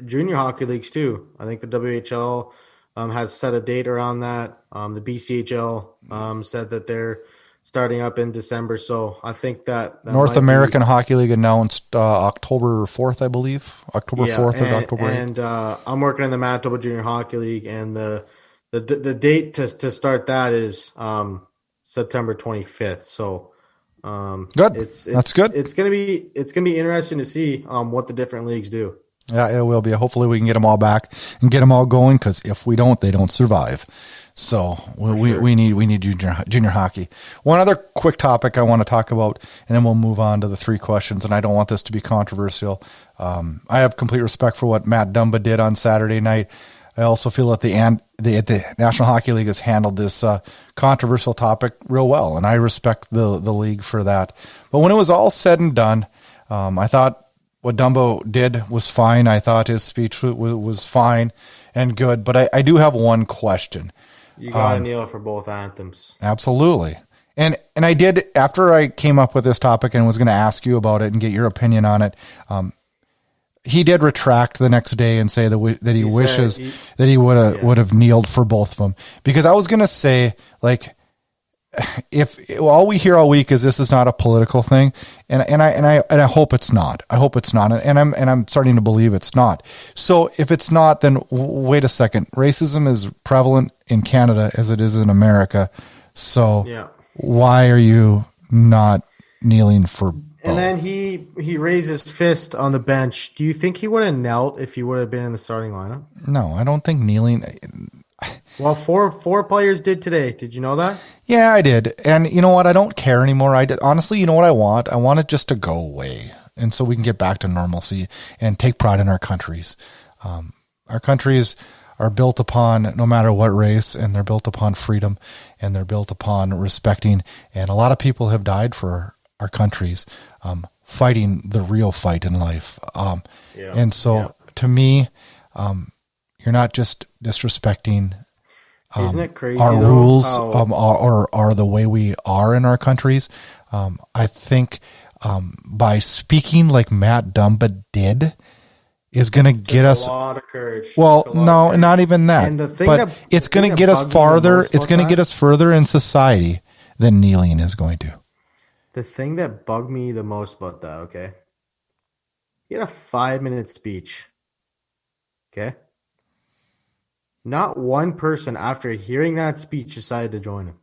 junior hockey leagues too. I think the WHL has set a date around that. The BCHL said that they're starting up in December. So I think that North American Hockey League announced October 4th, I believe. October 4th or October 8th. And I'm working in the Manitoba Junior Hockey League, and the date to start that is September 25th. So good. That's good. It's gonna be interesting to see what the different leagues do. Yeah, it will be. Hopefully we can get them all back and get them all going, because if we don't, they don't survive. So we need junior hockey. One other quick topic I want to talk about, and then we'll move on to the 3 questions. And I don't want this to be controversial. I have complete respect for what Matt Dumba did on Saturday night. I also feel that the National Hockey League has handled this controversial topic real well, and I respect the league for that. But when it was all said and done, I thought what Dumbo did was fine. I thought his speech was fine and good. But I do have one question. You got to kneel for both anthems. Absolutely. And I did, after I came up with this topic and was going to ask you about it and get your opinion on it, he did retract the next day and say that he wishes that he would have kneeled for both of them. Because I was going to say, like, if all we hear all week is this is not a political thing, and I hope it's not. I hope it's not, and I'm starting to believe it's not. So if it's not, then wait a second. Racism is prevalent in Canada as it is in America. So why are you not kneeling for both? And then he raised his fist on the bench. Do you think he would have knelt if he would have been in the starting lineup? No, I don't think kneeling. Well, four players did today. Did you know that? Yeah, I did. And you know what? I don't care anymore. Honestly, you know what I want? I want it just to go away. And so we can get back to normalcy and take pride in our countries. Our countries are built upon no matter what race, and they're built upon freedom, and they're built upon respecting. And a lot of people have died for our countries, fighting the real fight in life. And so to me, you're not just disrespecting Isn't it crazy, our rules or the way we are in our countries. I think by speaking like Matt Dumba did is going to get us a lot of courage. Well, no, not even that. And the thing but it's going to get us farther. It's going to get us further in society than kneeling is going to. The thing that bugged me the most about that, okay? He had a 5-minute speech. Okay? Not one person after hearing that speech decided to join him.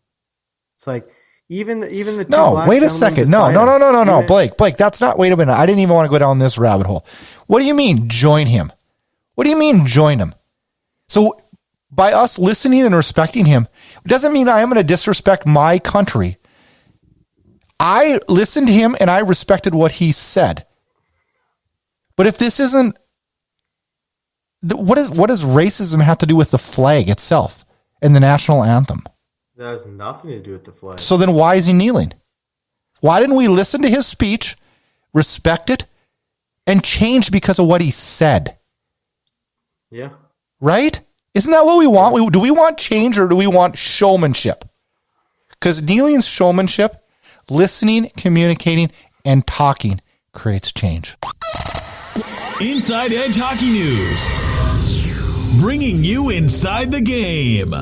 It's like even the two no. Wait a second. No. Blake. That's not. Wait a minute. I didn't even want to go down this rabbit hole. What do you mean join him? What do you mean join him? So by us listening and respecting him, it doesn't mean I am going to disrespect my country. I listened to him and I respected what he said. But if this isn't, what does racism have to do with the flag itself and the national anthem? That has nothing to do with the flag. So then why is he kneeling? Why didn't we listen to his speech, respect it, and change because of what he said? Yeah. Right? Isn't that what we want? Do we want change or do we want showmanship? Because kneeling's showmanship, listening, communicating, and talking creates change. Inside Edge Hockey News. Bringing you inside the game.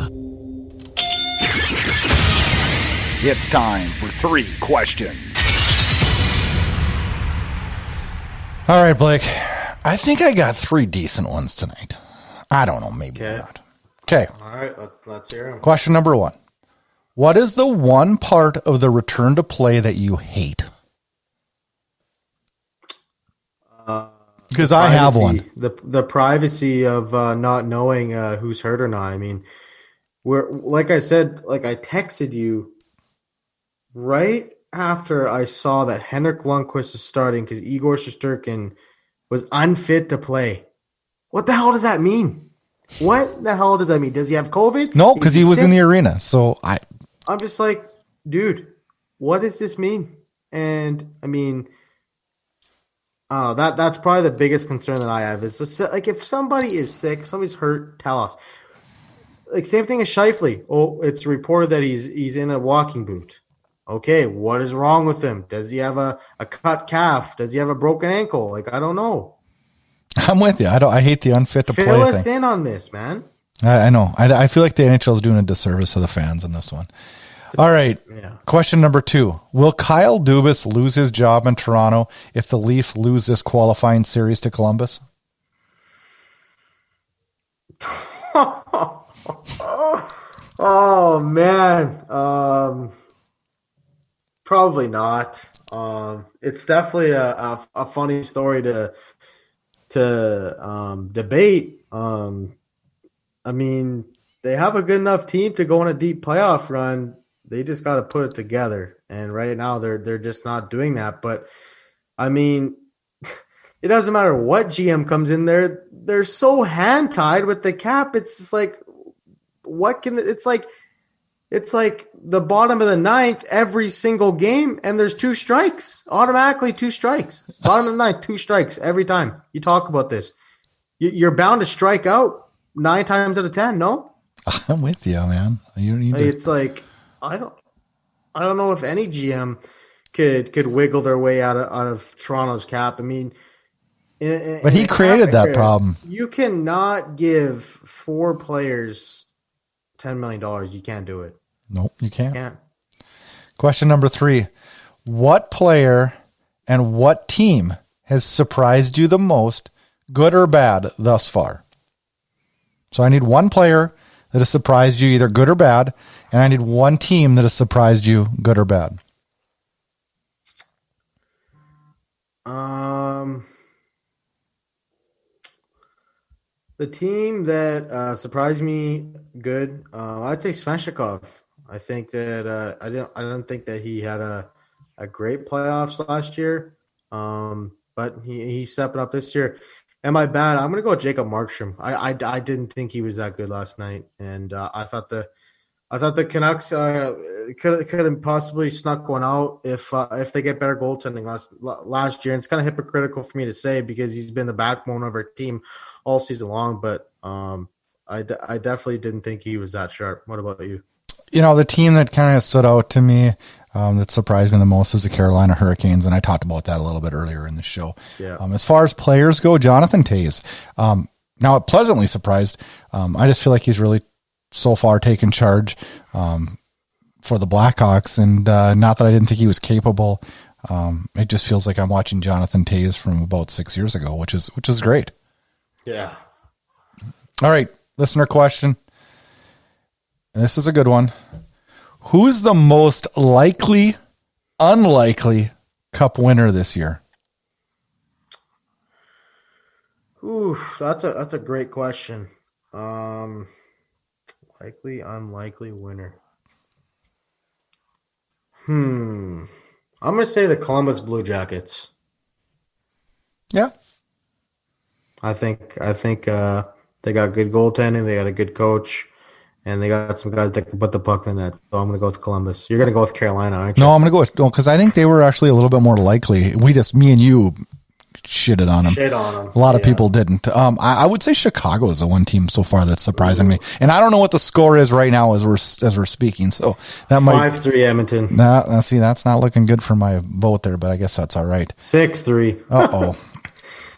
It's time for 3 questions. All right, Blake. I think I got 3 decent ones tonight. I don't know, maybe not. Okay. All right, let's hear them. Question number 1. What is the one part of the return to play that you hate? Because I have one. The privacy of not knowing who's hurt or not. I mean, like I said, like I texted you right after I saw that Henrik Lundqvist is starting because Igor Shesterkin was unfit to play. What the hell does that mean? What the hell does that mean? Does he have COVID? No, because he was in the arena. So I'm just like, dude, what does this mean? And I mean, that's probably the biggest concern that I have is like if somebody is sick, somebody's hurt, tell us. Like same thing as Scheifele. Oh, it's reported that he's in a walking boot. Okay, what is wrong with him? Does he have a cut calf? Does he have a broken ankle? Like I don't know. I'm with you. I hate the unfit to play thing. Fill us in on this, man. I know. I feel like the NHL is doing a disservice to the fans in this one. All right. Yeah. Question number 2. Will Kyle Duvis lose his job in Toronto if the Leafs lose this qualifying series to Columbus? Oh, man. Probably not. It's definitely a funny story to debate. I mean, they have a good enough team to go on a deep playoff run. They just got to put it together, and right now they're just not doing that. But I mean, it doesn't matter what GM comes in there; they're so hand tied with the cap. It's just like, it's like the bottom of the ninth every single game, and there's 2 strikes automatically. 2 strikes, bottom of the ninth, 2 strikes every time you talk about this. You're bound to strike out 9 times out of 10. No, I'm with you, man. You need to... It's like. I don't know if any GM could wiggle their way out of Toronto's cap. I mean, but he created that problem. You cannot give 4 players $10 million. You can't do it. Nope, you can't. Question number 3: what player and what team has surprised you the most, good or bad, thus far? So I need one player that has surprised you, either good or bad, and I need one team that has surprised you, good or bad. The team that surprised me good, I'd say Svechnikov. I think that I don't think that he had a great playoffs last year, but he's stepping up this year. Am I bad? I'm going to go with Jacob Markstrom. I didn't think he was that good last night, and I thought the Canucks could have possibly snuck one out if they get better goaltending last year. And it's kind of hypocritical for me to say because he's been the backbone of our team all season long, but I definitely didn't think he was that sharp. What about you? The team that kind of stood out to me that surprised me the most is the Carolina Hurricanes, and I talked about that a little bit earlier in the show. Yeah. As far as players go, Jonathan Toews. Now, pleasantly surprised. I just feel like he's really so far taken charge for the Blackhawks, and not that I didn't think he was capable. It just feels like I'm watching Jonathan Toews from about 6 years ago, which is great. Yeah. All right, listener question. This is a good one. Who's the most unlikely Cup winner this year? Ooh, that's a great question. Likely, unlikely winner. I'm gonna say the Columbus Blue Jackets. Yeah. I think they got good goaltending, they got a good coach. And they got some guys that can put the puck in the net. So I'm going to go with Columbus. You're going to go with Carolina, aren't you? No, I'm going to go with because I think they were actually a little bit more likely. Me and you shitted on them. A lot of people didn't. I would say Chicago is the one team so far that's surprising me. And I don't know what the score is right now as we're speaking. So that might 5-3 Edmonton. That's not looking good for my vote there, but I guess that's all right. 6-3. Uh-oh.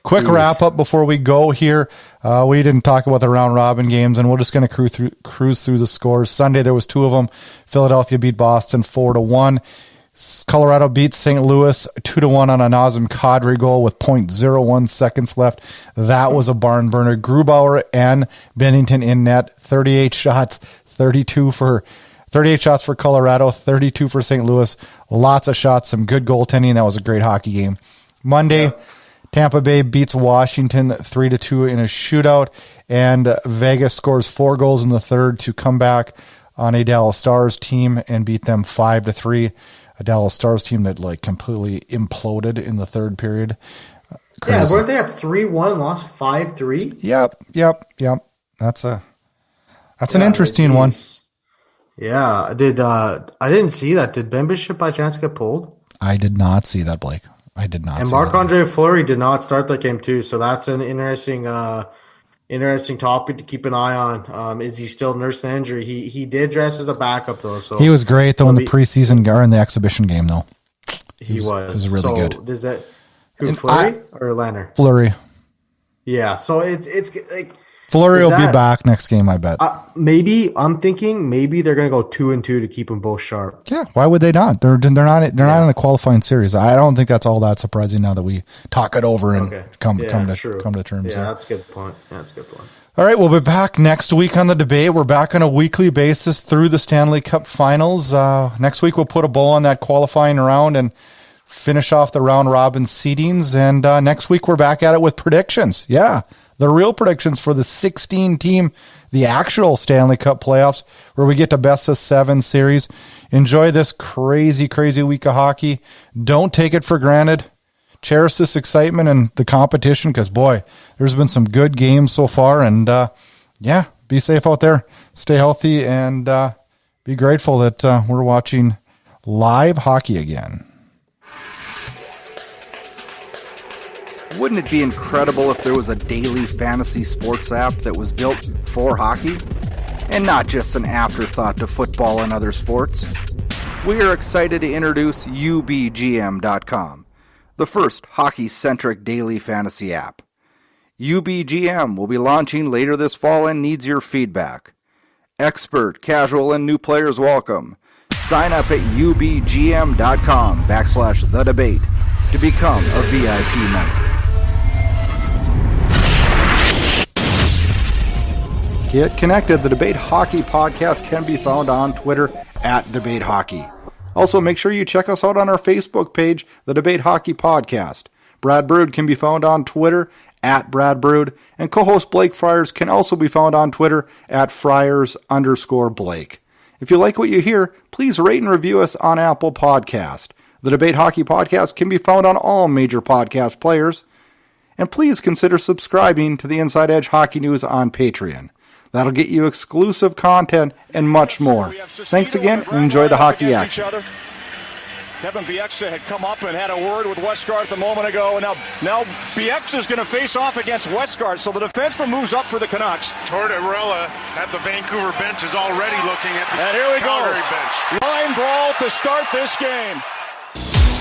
Quick wrap up before we go here. We didn't talk about the round robin games, and we're just going to cruise through the scores. Sunday, there was 2 of them. Philadelphia beat Boston 4-1. Colorado beat St. Louis 2-1 on a Nazem Kadri goal with 0.01 seconds left. That was a barn burner. Grubauer and Bennington in net. 38 shots, 38 shots for Colorado, 32 for St. Louis. Lots of shots, some good goaltending. That was a great hockey game. Monday, Tampa Bay beats Washington 3-2 in a shootout, and Vegas scores 4 goals in the third to come back on a Dallas Stars team and beat them 5-3. A Dallas Stars team that completely imploded in the third period. Crazy. Yeah, weren't they up 3-1, lost 5-3? Yep. That's an interesting one. Yeah, I didn't see that. Did Ben Bishop by chance get pulled? I did not see that, Blake. I did not. And see Marc-Andre Fleury did not start that game too, so that's an interesting topic to keep an eye on. Is he still nursing the injury? He did dress as a backup though, so he was great though in the preseason or in the exhibition game though. He was really so good. Does that Fleury or Leonard? Fleury. Yeah, so it's like Fleury will be back next game, I bet. I'm thinking maybe they're going to go 2-2 to keep them both sharp. Yeah, why would they not? They're not in a qualifying series. I don't think that's all that surprising now that we talk it over and come to terms. Yeah, that's a good point. All right, we'll be back next week on the debate. We're back on a weekly basis through the Stanley Cup Finals. Next week we'll put a bow on that qualifying round and finish off the round robin seedings. And next week we're back at it with predictions. Yeah. The real predictions for the 16-team, the actual Stanley Cup playoffs, where we get to best of 7 series. Enjoy this crazy, crazy week of hockey. Don't take it for granted. Cherish this excitement and the competition because, boy, there's been some good games so far. And, be safe out there. Stay healthy and be grateful that we're watching live hockey again. Wouldn't it be incredible if there was a daily fantasy sports app that was built for hockey? And not just an afterthought to football and other sports? We are excited to introduce UBGM.com, the first hockey-centric daily fantasy app. UBGM will be launching later this fall and needs your feedback. Expert, casual, and new players welcome. Sign up at UBGM.com/thedebate to become a VIP member. Get connected. The Debate Hockey Podcast can be found on Twitter at Debate Hockey. Also, make sure you check us out on our Facebook page, The Debate Hockey Podcast. Brad Burud can be found on Twitter at Brad Burud, and co-host Blake Friars can also be found on Twitter at Friars_Blake. If you like what you hear, please rate and review us on Apple Podcast. The Debate Hockey Podcast can be found on all major podcast players. And please consider subscribing to the Inside Edge Hockey News on Patreon. That'll get you exclusive content and much more. Thanks again and enjoy the hockey action. Kevin Bieksa had come up and had a word with Westgarth a moment ago, and now Bieksa is going to face off against Westgarth, so the defenseman moves up for the Canucks. Tortorella at the Vancouver bench is already looking at the Calgary bench. Line brawl to start this game.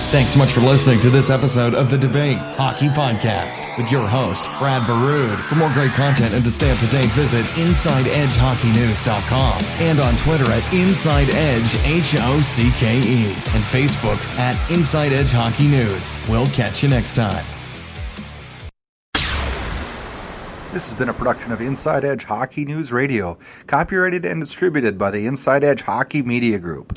Thanks so much for listening to this episode of the Debate Hockey Podcast with your host, Brad Burud. For more great content and to stay up to date, visit InsideEdgeHockeyNews.com and on Twitter at InsideEdgeHOCKE and Facebook at Inside Edge Hockey News. We'll catch you next time. This has been a production of Inside Edge Hockey News Radio, copyrighted and distributed by the Inside Edge Hockey Media Group.